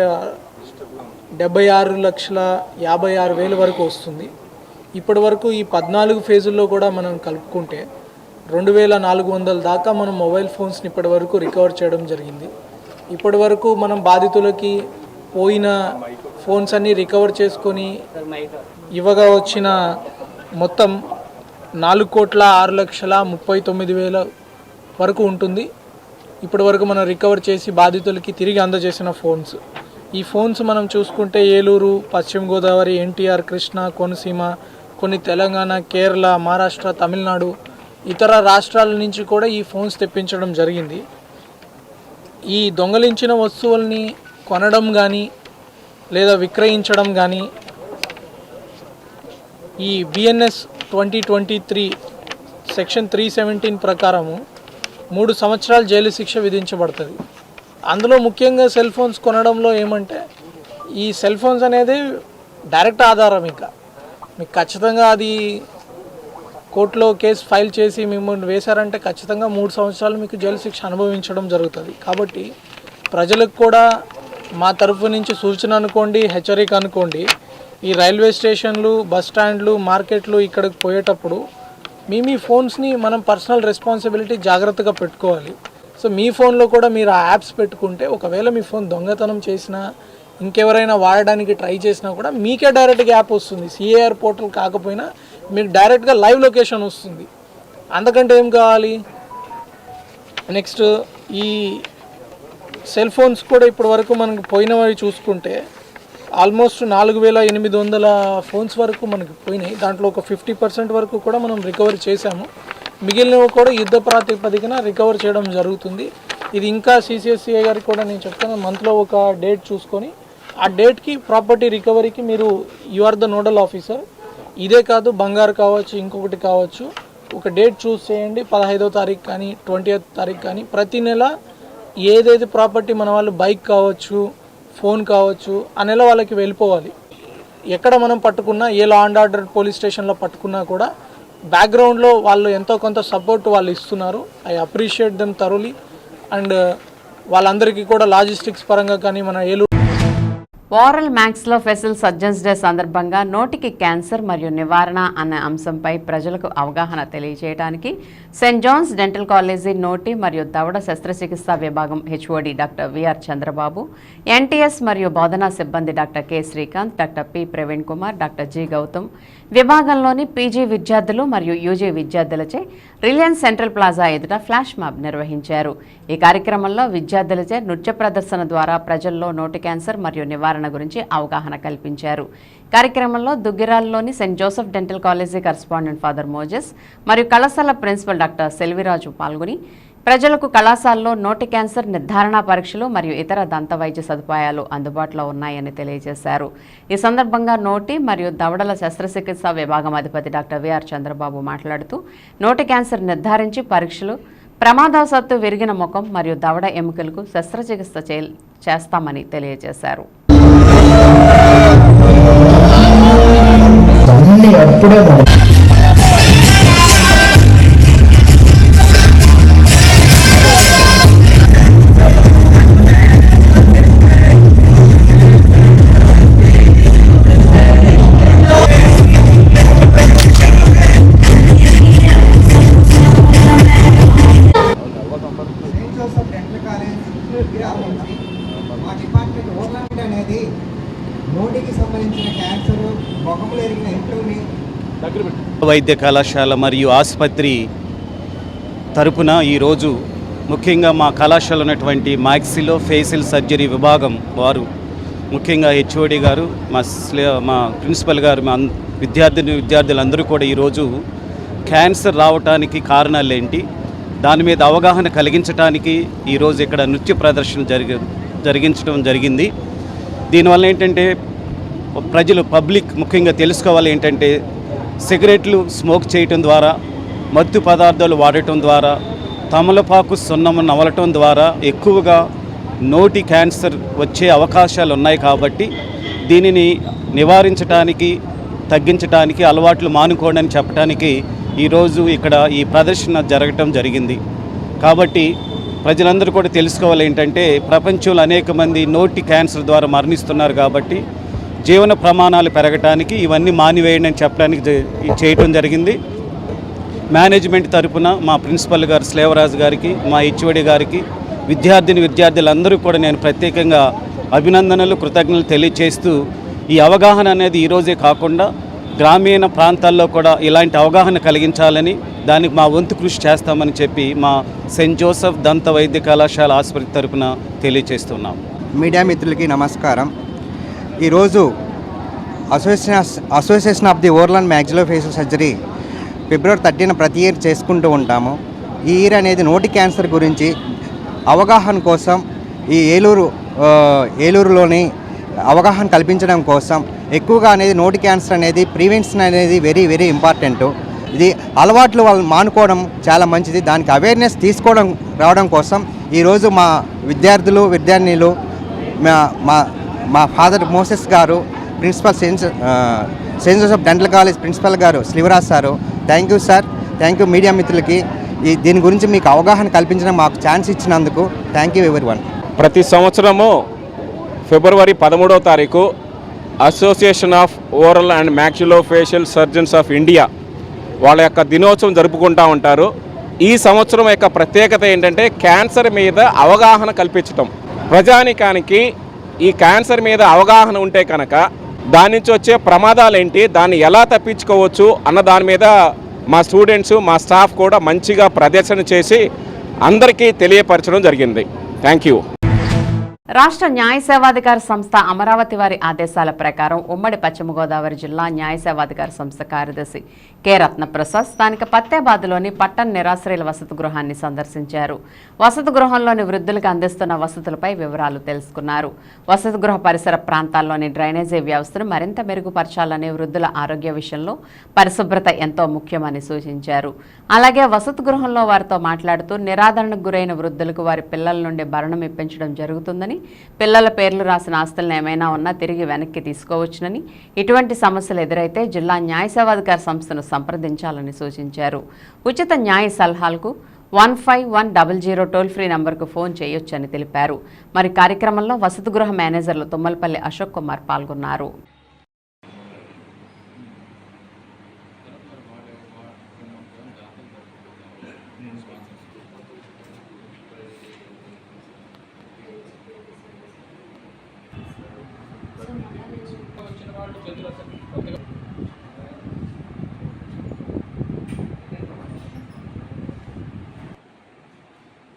76,56,000 వరకు వస్తుంది. ఇప్పటి వరకు ఈ 14 ఫేజుల్లో కూడా మనం కలుపుకుంటే 2,400 దాకా మనం మొబైల్ ఫోన్స్ని ఇప్పటి వరకు రికవర్ చేయడం జరిగింది. ఇప్పటి వరకు మనం బాధితులకి పోయిన ఫోన్స్ అన్నీ రికవర్ చేసుకొని ఇవ్వగా వచ్చిన మొత్తం 4,06,39,000 వరకు ఉంటుంది. ఇప్పటి వరకు మనం రికవర్ చేసి బాధితులకి తిరిగి అందజేసిన ఫోన్స్. ఈ ఫోన్స్ మనం చూసుకుంటే ఏలూరు, పశ్చిమ గోదావరి, ఎన్టీఆర్, కృష్ణా, కోనసీమ, కొన్ని తెలంగాణ, కేరళ, మహారాష్ట్ర, తమిళనాడు, ఇతర రాష్ట్రాల నుంచి కూడా ఈ ఫోన్స్ తెప్పించడం జరిగింది. ఈ దొంగలించిన వస్తువుల్ని కొనడం కానీ లేదా విక్రయించడం కానీ ఈ బిఎన్ఎస్ 2023 సెక్షన్ 317 ప్రకారము 3 సంవత్సరాలు జైలు శిక్ష విధించబడుతుంది. అందులో ముఖ్యంగా సెల్ ఫోన్స్ కొనడంలో ఏమంటే ఈ సెల్ ఫోన్స్ అనేది డైరెక్ట్ ఆధారం. ఇంకా మీకు ఖచ్చితంగా అది కోర్టులో కేసు ఫైల్ చేసి మిమ్మల్ని వేశారంటే ఖచ్చితంగా 3 సంవత్సరాలు మీకు జైలు శిక్ష అనుభవించడం జరుగుతుంది. కాబట్టి ప్రజలకు కూడా మా తరఫు నుంచి సూచన అనుకోండి, హెచ్చరిక అనుకోండి, ఈ రైల్వే స్టేషన్లు, బస్ స్టాండ్లు, మార్కెట్లు ఇక్కడికి పోయేటప్పుడు మీ ఫోన్స్ని మనం పర్సనల్ రెస్పాన్సిబిలిటీ జాగ్రత్తగా పెట్టుకోవాలి. సో మీ ఫోన్లో కూడా మీరు ఆ యాప్స్ పెట్టుకుంటే ఒకవేళ మీ ఫోన్ దొంగతనం చేసినా ఇంకెవరైనా వాడడానికి ట్రై చేసినా కూడా మీకే డైరెక్ట్గా యాప్ వస్తుంది. సిఏఆర్ పోర్టల్ కాకపోయినా మీకు డైరెక్ట్గా లైవ్ లొకేషన్ వస్తుంది. అందుకంటే ఏం కావాలి? నెక్స్ట్ ఈ సెల్ ఫోన్స్ కూడా ఇప్పటి వరకు మనకు పోయినవి చూసుకుంటే ఆల్మోస్ట్ 4,800 ఫోన్స్ వరకు మనకి పోయినాయి. దాంట్లో ఒక 50% వరకు కూడా మనం రికవర్ చేశాము. మిగిలినవి కూడా యుద్ధ ప్రాతిపదికన రికవర్ చేయడం జరుగుతుంది. ఇది ఇంకా సిసిఎస్సిఐ గారికి కూడా నేను చెప్తాను, మంత్లో ఒక డేట్ చూసుకొని ఆ డేట్కి ప్రాపర్టీ రికవరీకి మీరు you are the nodal officer. ఇదే కాదు, బంగారు కావచ్చు, ఇంకొకటి కావచ్చు, ఒక డేట్ చూస్ చేయండి. 15వ తారీఖు కానీ 20వ తారీఖు కానీ ప్రతి నెల ఏదైతే ప్రాపర్టీ మన వాళ్ళు బైక్ కావచ్చు, ఫోన్ కావచ్చు, ఆ నెల వాళ్ళకి వెళ్ళిపోవాలి. ఎక్కడ మనం పట్టుకున్నా, ఏ లా అండ్ ఆర్డర్ పోలీస్ స్టేషన్లో పట్టుకున్నా కూడా బ్యాక్గ్రౌండ్లో వాళ్ళు ఎంతో కొంత సపోర్ట్ వాళ్ళు ఇస్తున్నారు. I appreciate them thoroughly. And వాళ్ళందరికీ కూడా లాజిస్టిక్స్ పరంగా కానీ మన ఏలూరు ఓరల్ మ్యాక్స్లో ఫెసిల్ సర్జన్స్ డే సందర్భంగా నోటికి క్యాన్సర్ మరియు నివారణ అనే అంశంపై ప్రజలకు అవగాహన తెలియజేయడానికి సెయింట్ జాన్స్ డెంటల్ కాలేజీ నోటి మరియు దవడ శస్త్రచికిత్సా విభాగం HOD doctor V R Chandrababu, NTS మరియు బోధనా సిబ్బంది doctor K Srikanth, doctor P Praveen Kumar, doctor G Gautam, విభాగంలోని పీజీ విద్యార్థులు మరియు యూజీ విద్యార్థులచే రిలయన్స్ సెంట్రల్ ప్లాజా ఎదుట ఫ్లాష్ మాబ్ నిర్వహించారు. ఈ కార్యక్రమంలో విద్యార్థులచే నృత్య ప్రదర్శన ద్వారా ప్రజల్లో నోటి క్యాన్సర్ మరియు నివారణ గురించి అవగాహన కల్పించారు. కార్యక్రమంలో దుగ్గిరాల్లోని saint Joseph dental college correspondent father Moses మరియు కళాశాల ప్రిన్సిపల్ డాక్టర్ సెల్విరాజు పాల్గొని ప్రజలకు కళాశాలలో నోటి క్యాన్సర్ నిర్ధారణ పరీక్షలు మరియు ఇతర దంత వైద్య సదుపాయాలు అందుబాటులో ఉన్నాయని తెలియజేశారు. ఈ సందర్భంగా నోటి మరియు దవడల శస్త్రచికిత్సా విభాగం అధిపతి డాక్టర్ విఆర్ చంద్రబాబు మాట్లాడుతూ నోటి క్యాన్సర్ నిర్ధారించి పరీక్షలు, ప్రమాదవశాత్తు విరిగిన ముఖం మరియు దవడ ఎముకలకు శస్త్రచికిత్స చేస్తామని తెలియజేశారు. సెయింట్ జోసెఫ్ డెంటల్ కాలేజ్ మా డిపార్ట్మెంట్ గుండెకి సంబంధించిన క్యాన్సర్, ముఖంలో ఎరిగిన ఇంప్రూవ్ని వైద్య కళాశాల మరియు ఆసుపత్రి తరపున ఈరోజు ముఖ్యంగా మా కళాశాల ఉన్నటువంటి మ్యాక్సిలో ఫేషియల్ సర్జరీ విభాగం వారు ముఖ్యంగా హెచ్ఓడి గారు, మా ప్రిన్సిపల్ గారు, మా విద్యార్థులందరూ కూడా ఈరోజు క్యాన్సర్ రావడానికి కారణాలు ఏంటి, దాని మీద అవగాహన కలిగించడానికి ఈరోజు ఇక్కడ నృత్య ప్రదర్శన జరిగించడం జరిగింది. దీనివల్ల ఏంటంటే పబ్లిక్ ముఖ్యంగా తెలుసుకోవాలి ఏంటంటే సిగరెట్లు స్మోక్ చేయటం ద్వారా, మత్తు పదార్థాలు వాడటం ద్వారా, తమలపాకు సున్నము నవలటం ద్వారా ఎక్కువగా నోటి క్యాన్సర్ వచ్చే అవకాశాలు ఉన్నాయి. కాబట్టి దీనిని నివారించడానికి, తగ్గించడానికి, అలవాట్లు మానుకోవడానికి చెప్పడానికి ఈరోజు ఇక్కడ ఈ ప్రదర్శన జరగటం జరిగింది. కాబట్టి ప్రజలందరూ కూడా తెలుసుకోవాలి ఏంటంటే ప్రపంచంలో అనేక మంది నోటి క్యాన్సర్ ద్వారా మరణిస్తున్నారు. కాబట్టి జీవన ప్రమాణాలు పెరగటానికి ఇవన్నీ మానివేయండి అని చెప్పడానికి చేయటం జరిగింది. మేనేజ్మెంట్ తరపున మా ప్రిన్సిపల్ గారు స్లేవరాజు గారికి, మా హెచ్ఓడి గారికి, విద్యార్థులందరూ కూడా నేను ప్రత్యేకంగా అభినందనలు, కృతజ్ఞతలు తెలియజేస్తూ ఈ అవగాహన అనేది ఈరోజే కాకుండా గ్రామీణ ప్రాంతాల్లో కూడా ఇలాంటి అవగాహన కలిగించాలని, దానికి మా వంతు కృషి చేస్తామని చెప్పి మా సెయింట్ జోసెఫ్ దంత వైద్య కళాశాల ఆసుపత్రి తరపున తెలియజేస్తున్నాం. మీడియా మిత్రులకి నమస్కారం. ఈరోజు association of the oral and maxillofacial surgery ఫిబ్రవరి 13 ప్రతి ఇయర్ చేసుకుంటూ ఉంటాము. ఈ ఇయర్ అనేది నోటి క్యాన్సర్ గురించి అవగాహన కోసం ఈ ఏలూరులోని అవగాహన కల్పించడం కోసం ఎక్కువగా అనేది నోటి క్యాన్సర్ అనేది ప్రివెన్షన్ అనేది వెరీ వెరీ ఇంపార్టెంట్. ఇది అలవాట్లు వాళ్ళు మానుకోవడం చాలా మంచిది. దానికి అవేర్నెస్ తీసుకోవడం రావడం కోసం ఈరోజు మా విద్యార్థులు మా ఫాదర్ మోసెస్ గారు, principal saint Joseph dental college principal గారు Srivaraj sir, thank you sir. Thank you media మిత్రులకి దీని గురించి మీకు అవగాహన కల్పించడం, మాకు ఛాన్స్ ఇచ్చినందుకు థ్యాంక్ యూ ఎవరీవన్. ప్రతి సంవత్సరము ఫిబ్రవరి 13వ తారీఖు association of oral and maxillofacial surgeons of India వాళ్ళ యొక్క దినోత్సవం జరుపుకుంటూ ఉంటారు. ఈ సంవత్సరం యొక్క ప్రత్యేకత ఏంటంటే క్యాన్సర్ మీద అవగాహన కల్పించటం. ప్రజానికానికి ఈ క్యాన్సర్ మీద అవగాహన ఉంటే కనుక దాని నుంచి వచ్చే ప్రమాదాలు ఏంటి, దాన్ని ఎలా తప్పించుకోవచ్చు అన్న దాని మీద మా స్టూడెంట్స్, మా స్టాఫ్ కూడా మంచిగా ప్రదర్శన చేసి అందరికీ తెలియపరచడం జరిగింది. Thank you. రాష్ట్ర న్యాయ సేవాధికార సంస్థ అమరావతి వారి ఆదేశాల ప్రకారం ఉమ్మడి పశ్చిమ గోదావరి జిల్లా న్యాయ సేవాధికార సంస్థ కార్యదర్శి కె రత్నప్రసాద్ స్థానిక పత్తేబాదులోని పట్టణ నిరాశ్రయుల వసతి గృహాన్ని సందర్శించారు. వసతి గృహంలోని వృద్ధులకు అందిస్తున్న వసతులపై వివరాలు తెలుసుకున్నారు. వసతి గృహ పరిసర ప్రాంతాల్లోని డ్రైనేజీ వ్యవస్థను మరింత మెరుగుపరచాలని, వృద్ధుల ఆరోగ్య విషయంలో పరిశుభ్రత ఎంతో ముఖ్యమని సూచించారు. అలాగే వసతి గృహంలో వారితో మాట్లాడుతూ నిరాదరణకు గురైన వృద్ధులకు వారి పిల్లల నుండి భరణం ఇప్పించడం జరుగుతుందని, పిల్లల పేర్లు రాసిన ఆస్తులను ఏమైనా ఉన్నా తిరిగి వెనక్కి తీసుకోవచ్చునని, ఇటువంటి సమస్యలు ఎదురైతే జిల్లా న్యాయ సేవాధికార సంస్థను సంప్రదించాలని సూచించారు. ఉచిత న్యాయ సలహాలకు 1510 టోల్ ఫ్రీ నంబర్కు ఫోన్ చేయొచ్చని తెలిపారు. మరి కార్యక్రమంలో వసతి గృహ మేనేజర్లు తుమ్మలపల్లి అశోక్ కుమార్ పాల్గొన్నారు.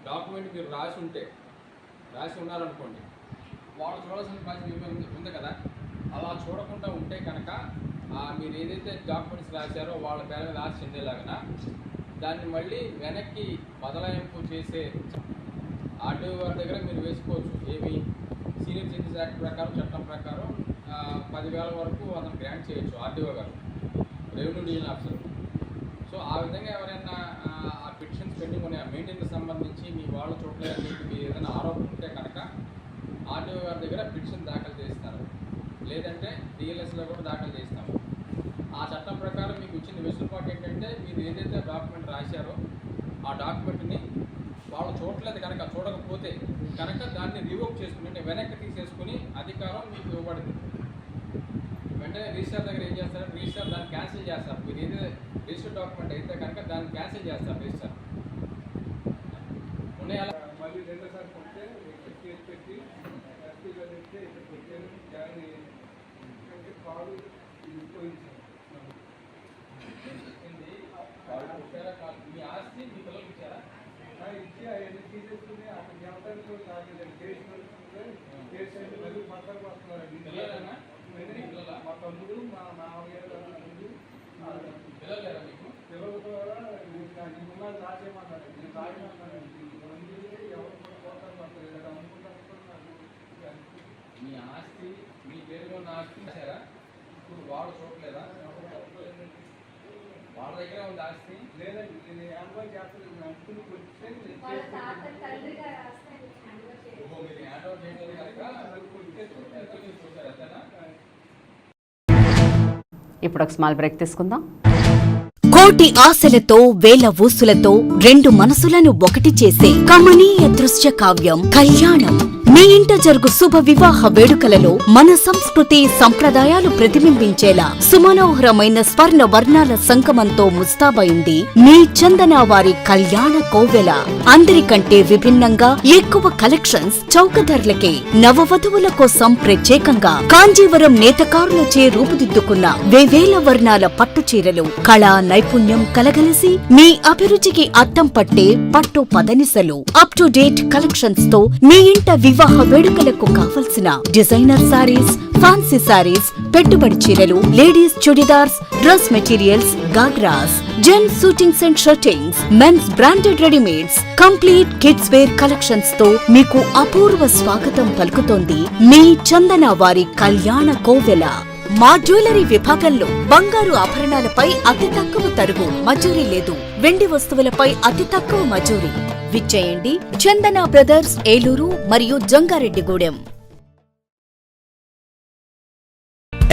డాక్యుమెంట్ మీరు రాసి ఉన్నారనుకోండి, వాళ్ళు చూడాల్సిన బాధ్యత ఉంది కదా. అలా చూడకుండా ఉంటే కనుక మీరు ఏదైతే డాక్యుమెంట్స్ రాశారో వాళ్ళ పేరు మీద ఆశ చెందేలాగా దాన్ని మళ్ళీ వెనక్కి బదలాయింపు చేసే ఆర్డీఓ గారి దగ్గర మీరు వేసుకోవచ్చు. ఏమి సీనియర్ సిటిజన్స్ యాక్ట్ ప్రకారం, చట్టం ప్రకారం 10,000 వరకు అతను గ్రాంట్ చేయొచ్చు ఆర్డీఓ గారు, రెవెన్యూ డివిజన్ ఆఫీసర్. సో ఆ విధంగా ఎవరైనా ఆ పిటిషన్స్ పెండింగ్ ఉన్నాయి, మెయింటెనెన్స్ సంబంధించి మీ వాళ్ళు చూడలేదు, మీ ఏదైనా ఆరోపణ ఉంటే కనుక ఆర్డీఓ గారి దగ్గర పిటిషన్ దాఖలు చేస్తారు, లేదంటే డిఎల్ఎస్లో కూడా దాఖలు చేస్తాము. ఆ చట్టం ప్రకారం మీకు ఇచ్చిన వెసులుబాటు ఏంటంటే మీరు ఏదైతే డాక్యుమెంట్ రాశారో ఆ డాక్యుమెంట్ని వాళ్ళు చూడలేదు కనుక, చూడకపోతే కనుక దాన్ని రివోక్ చేసుకుని, అంటే వెనక్కి తీసేసుకుని అధికారం మీకు ఇవ్వబడింది. వెంటనే రిజిస్టర్ దగ్గర ఏం చేస్తారంటే రిజిస్టర్ దాన్ని క్యాన్సిల్ చేస్తారు. మీరు ఏదైతే రిజిస్టర్ డాక్యుమెంట్ అయితే కనుక దాన్ని క్యాన్సిల్ చేస్తారు రిజిస్టర్. ఉన్నాయి అలా మళ్ళీ రెండోసారి కొంటే పెట్టి మీ ఆస్తి మీ పేరులో ఉన్న ఆస్తి సరే ఇప్పుడు వాడు చూడలేదా? వాళ్ళ దగ్గర ఉంది ఆస్తి లేదండి. నేను హ్యాండ్ చేస్తాను. మీరు హ్యాండ్ ఓవర్ చేయలేదు కనుక చూసారు అంతేనా? ఇప్పుడు ఒక స్మాల్ బ్రేక్ తీసుకుందాం. కోటి ఆశలతో వేల ఊసులతో రెండు మనసులను ఒకటి చేసే కమనీయ దృశ్య కావ్యం కళ్యాణం. మీ ఇంట జరుగు శుభ వివాహ వేడుకలలో మన సంస్కృతి సంప్రదాయాలు ప్రతిబింబించేలా సుమనోహరమైన స్వర్ణ వర్ణాల సంగమంతో ముస్తాబైంది మీ చందన వారి కళ్యాణ కోవెల. అందరికంటే విభిన్నంగా ఎక్కువ కలెక్షన్స్ చౌక ధరలకే నవవధువుల కోసం ప్రత్యేకంగా కాంజీవరం నేతకారులచే రూపుదిద్దుకున్న వేవేల వర్ణాల పట్టు చీరలు కళా నైపుణ్యం కలగలిసి మీ అభిరుచికి అద్దం పట్టే పట్టు పదనిసలు అప్ టు డేట్ కలెక్షన్స్ తో మీ ఇంట వివాహ వేడుకలకు కావలసిన డిజైనర్ సారీస్, ఫ్యాన్సీ సారీస్, పెట్టుబడి చీరలు, ladies churidars, dress materials, ghagras, gents suitings and shirtings, men's branded readymades, complete kids wear collections తో మీకు అపూర్వ స్వాగతం పలుకుతోంది మీ చందన వారి కళ్యాణ కోవెల. మా జ్యువెలరీ విభాగంలో బంగారు ఆభరణాలపై అతి తక్కువ తరుగు మజూరీ లేదు. వెండి వస్తువులపై అతి తక్కువ మజూరీ. విచ్చేయండి చందన బ్రదర్స్ ఏలూరు మరియు జంగారెడ్డిగూడెం.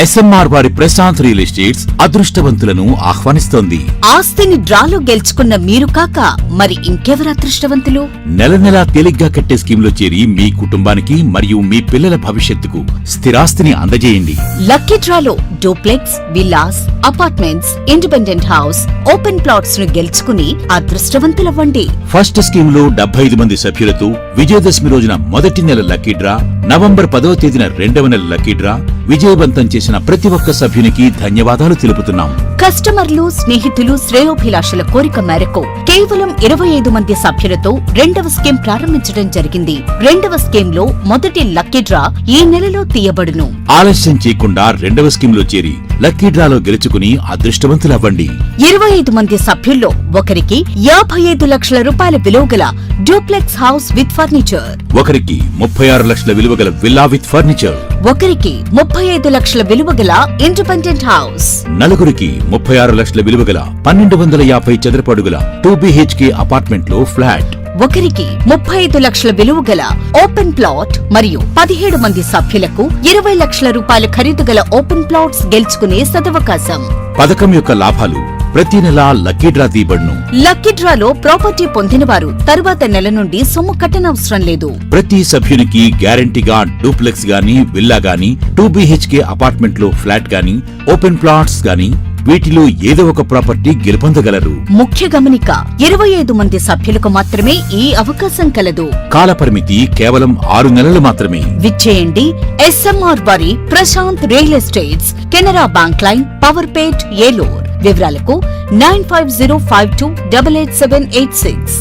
ఎస్ఎంఆర్ వారి ప్రశాంత్ రియల్ ఎస్టేట్స్ అదృష్టవంతులను ఆహ్వానిస్తోంది. ఆస్తిని డ్రాలో గెలుచుకున్న మీరు కాక మరి ఇంకెవరు అదృష్టవంతులు? నెల నెలా తేలిగ్గా కట్టే స్కీమ్లో చేరి మీ కుటుంబానికి మరియు మీ పిల్లల భవిష్యత్తుకు స్థిరాస్తిని అందజేయండి. లక్కీ డ్రాలో duplex, villas, apartments, independent house, open plots ను గెలుచుకుని అదృష్టవంతులవ్వండి. ఫస్ట్ స్కీమ్ లో 75 మంది సభ్యులతో విజయదశమి రోజున మొదటి నెల లక్కీ డ్రా, నవంబర్ 10వ తేదీన రెండవ నెల లక్కీ డ్రా విజయవంతం చేసిన ప్రతి ఒక్క సభ్యునికి ధన్యవాదాలు తెలుపుతున్నాం. కస్టమర్లు, స్నేహితులు, శ్రేయోభిలాషుల కోరిక మేరకు కేవలం 25 మంది సభ్యులతో రెండవ స్కీమ్ ప్రారంభించడం జరిగింది. రెండవ స్కీమ్ లో మొదటి లక్కీ డ్రా ఈ నెలలో తీయబడును. ఆలస్యం చేయకుండా రెండవ స్కీమ్ లో చేరి లక్కీ డ్రాలో గెలుచుకుని అదృష్టవంతులవ్వండి. 25 మంది సభ్యుల్లో ఒకరికి 55 లక్షల రూపాయల విలువగల డూప్లెక్స్ హౌస్ విత్ ఫర్నిచర్, ఒకరికి 36 లక్షల విలువగల విల్లా విత్ ఫర్నిచర్, ఒకరికి 35 లక్షల విలువగల ఇండిపెండెంట్ హౌస్, నలుగురికి 36 లక్షల విలువగల 1250 చదరపు అడుగుల 2BHK అపార్ట్మెంట్ లో ఫ్లాట్, ఒకరికి 35 లక్షల విలువగల ఓపెన్ ప్లాట్ మరియు 17 మంది సభ్యులకు 20 లక్షల రూపాయల ఖరీదుగల ఓపెన్ ప్లాట్స్ గెలుచుకునే సదవకాశం. పథకం యొక్క లాభాలు ప్రతి నెలా లక్కీ డ్రా తీయబడును. లక్కీ డ్రాలో ప్రాపర్టీ పొందినవారు తరువాత నెల నుండి సొమ్ము కట్టనవసరం లేదు. ప్రతి సభ్యునికి గ్యారంటీగా డూప్లెక్స్ గానీ, విల్లా గానీ, 2BHK అపార్ట్మెంట్ లో ఫ్లాట్ గానీ, ఓపెన్ ప్లాట్స్ గానీ వీటిలో ఏదో ఒక ప్రాపర్టీ గెలుపొందగలరు. ముఖ్య గమనిక 25 మంది సభ్యులకు మాత్రమే ఈ అవకాశం కలదు. కాలపరిమితి కేవలం 6 నెలలు మాత్రమే. విచ్చేయండి ఎస్ఎంఆర్ వారి Prashanth real estates, Canara bank line, power పేట్, ఏలూరు. వివరాలకు 9505288786.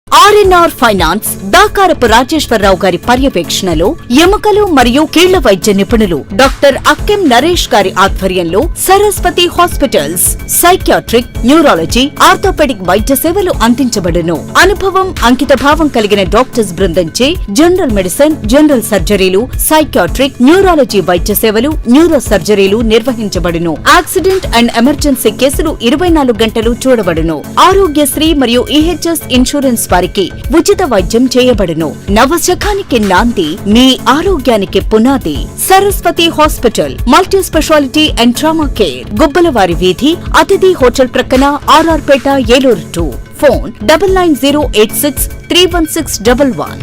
ఆర్ఎన్ఆర్ ఫైనాన్స్ దాకారపు రాజేశ్వరరావు గారి పర్యవేక్షణలో ఎముకలు మరియు కీళ్ల వైద్య నిపుణులు డాక్టర్ అక్కెం నరేష్ గారి ఆధ్వర్యంలో Saraswati hospitals psychiatric, neurology, orthopaedic వైద్య సేవలు అందించబడును. అనుభవం, అంకిత భావం కలిగిన డాక్టర్స్ బృందంచే జనరల్ మెడిసిన్, జనరల్ సర్జరీలు, సైకియాట్రిక్, న్యూరాలజీ వైద్య సేవలు, న్యూరో సర్జరీలు నిర్వహించబడును. యాక్సిడెంట్ అండ్ ఎమర్జెన్సీ కేసులు 24 గంటలు చూడబడును. ఆరోగ్యశ్రీ మరియు ఈహెచ్ఎస్ ఇన్సూరెన్స్ వారికి ఉచిత వైద్యం చేయబడును. నవశకానికి నాంది, మీ ఆరోగ్యానికి పునాది. Saraswati hospital, multi speciality and trauma care, గుబ్బలవారి వీధి, అతిథి హోటల్ ప్రక్కన, RR Peta, Eluru 2. Phone 9908631611.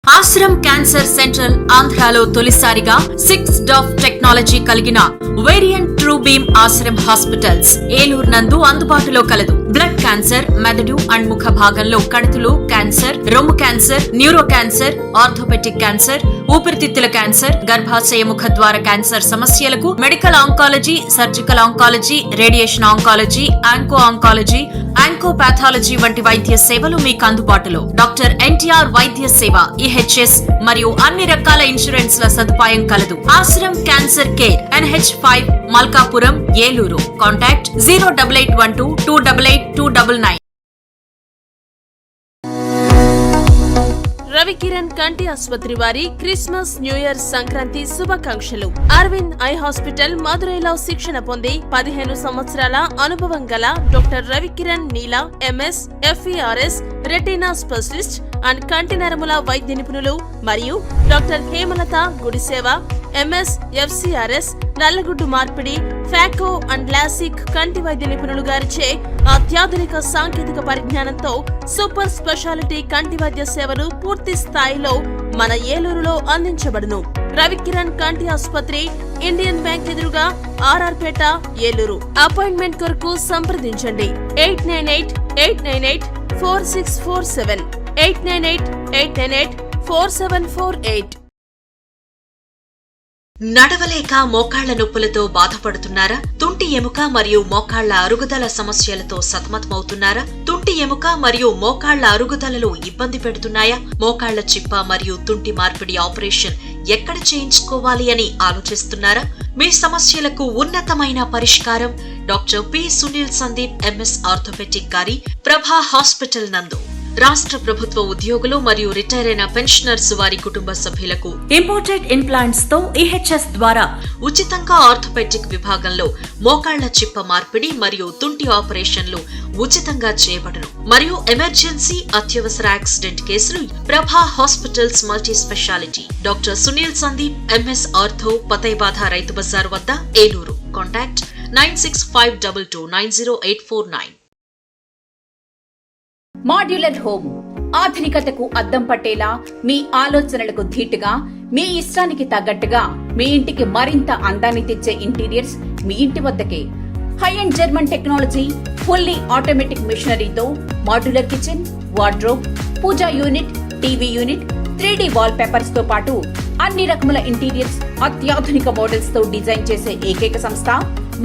Ashram cancer centre ఆంధ్రాలో తొలిసారిగా 6 డాఫ్ టెక్నాలజీ కలిగిన variant true beam Ashram hospitals Eluru నందు అందుబాటులో కలదు. బ్లడ్ క్యాన్సర్, మెదడు అండ్ ముఖ భాగంలో కణుతులు క్యాన్సర్, రొమ్ము cancer, neuro cancer, orthopaedic cancer, ఊపిరితిత్తుల క్యాన్సర్, గర్భాశయ ముఖ ద్వార క్యాన్సర్ సమస్యలకు medical oncology, surgical oncology, radiation oncology, onco oncology, oncopathology వంటి వైద్య సేవలు మీకు అందుబాటులో. డాక్టర్ ఎన్టీఆర్ వైద్య సేవ, ఈహెచ్ఎస్ మరియు అన్ని రకాల ఇన్సూరెన్స్ల సదుపాయం కలదు. Ashram cancer care NH5 Malkapuram Eluru. Contact 08812 288 299. Ravikiran కంటి ఆసుపత్రి వారి క్రిస్మస్ న్యూ ఇయర్ సంక్రాంతి శుభాకాంక్షలు. అరవింద్ ఐ హాస్పిటల్ మదురైలో శిక్షణ పొంది 15 సంవత్సరాల అనుభవం గల doctor Ravikiran Neela MS FERS retina specialist and కంటి నరముల వైద్య నిపుణులు మరియు doctor Hemalatha Gudiseva MS FCRS నల్లగుడ్డు మార్పిడి ఫాకో అండ్ లాసిక్ కంటి వైద్య నిపుణులు గారిచే అత్యాధునిక సాంకేతిక పరిజ్ఞానంతో సూపర్ స్పెషాలిటీ కంటి వైద్య సేవలు పూర్తి స్థాయిలో మన ఏలూరులో అందించబడును. రవికిరణ్ కంటి ఆసుపత్రి, ఇండియన్ బ్యాంక్ ఎదురుగా RR పేట, ఏలూరు. అపాయింట్మెంట్ కొరకు సంప్రదించండి 898-898-4647 898-898-4748. నడవలేక మోకాళ్ల నొప్పులతో బాధపడుతున్నారా? తుంటి ఎముక మరియు మోకాళ్ల అరుగుదల సమస్యలతో సతమతమవుతున్నారా? తుంటి ఎముక మరియు మోకాళ్ల అరుగుదలలో ఇబ్బంది పెడుతున్నాయా? మోకాళ్ల చిప్ప మరియు తుంటి మార్పిడి ఆపరేషన్ ఎక్కడ చేయించుకోవాలి అని ఆలోచిస్తున్నారా? మీ సమస్యలకు ఉన్నతమైన పరిష్కారం doctor P. Sunil Sandeep MS orthopaedic గారి ప్రభా హాస్పిటల్ నందు. రాష్ట్ర ప్రభుత్వ ఉద్యోగులు మరియు రిటైర్ అయిన పెన్షనర్స్ వారి కుటుంబ సభ్యులకు ఇంపోర్టెడ్ ఇంప్లాంట్స్ తో EHS ద్వారా ఉచితంగా ఆర్థోపెటిక్ విభాగంలో మోకాళ్ల చిప్ప మార్పిడి మరియు తుంటి ఆపరేషన్లు ఉచితంగా చేయబడును. మరియు ఎమర్జెన్సీ అత్యవసర యాక్సిడెంట్ కేసులు Prabha hospitals multi speciality doctor Sunil Sandeep MS ortho, పతైబాధ రైతు బజార్ వద్ద, ఏలూరు. కాంటాక్ట్ 9652290849. మాడ్యులర్ హోమ్ ఆధునికతకు అద్దం పట్టేలా, మీ ఆలోచనలకు ధీటుగా, మీ ఇష్టానికి తగ్గట్టుగా మీ ఇంటికి మరింత అందాన్ని తెచ్చే ఇంటీరియర్స్ మీ ఇంటి వద్దకే. High end German technology, fully automatic మిషనరీతో modular kitchen, wardrobe, puja unit, TV unit, 3D wall papers తో పాటు అన్ని రకముల ఇంటీరియర్స్ అత్యాధునిక మోడల్స్ తో డిజైన్ చేసే ఏకైక సంస్థ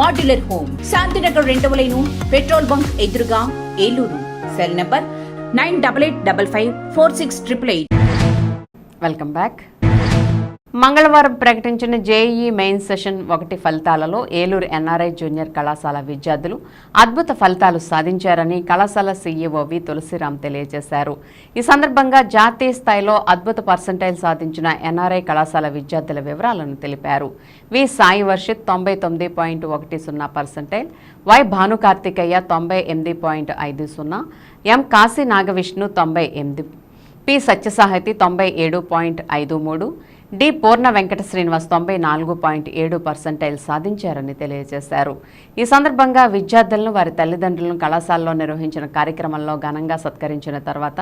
మాడ్యులర్ హోమ్. శాంతినగర్ 2వ లైను, పెట్రోల్ బంక్ ఎదురుగా, Eluru. Cell number 9855546888. Welcome back. మంగళవారం ప్రకటించిన JEE మెయిన్ సెషన్ 1 ఫలితాలలో ఏలూరు NRI జూనియర్ కళాశాల విద్యార్థులు అద్భుత ఫలితాలు సాధించారని కళాశాల CEO వి తులసిరామ్ తెలియజేశారు. ఈ సందర్భంగా జాతీయ స్థాయిలో అద్భుత పర్సెంటైల్ సాధించిన NRI కళాశాల విద్యార్థుల వివరాలను తెలిపారు. V Sai Varshith 99.10%, Y Bhanukarthikeya 98.50, M Kashi Nagavishnu 98, P Satyasahiti 97.53, D Purna Venkata Srinivas 94.7% సాధించారని తెలియజేశారు. ఈ సందర్భంగా విద్యార్థులను, వారి తల్లిదండ్రులను కళాశాలలో నిర్వహించిన కార్యక్రమంలో ఘనంగా సత్కరించిన తర్వాత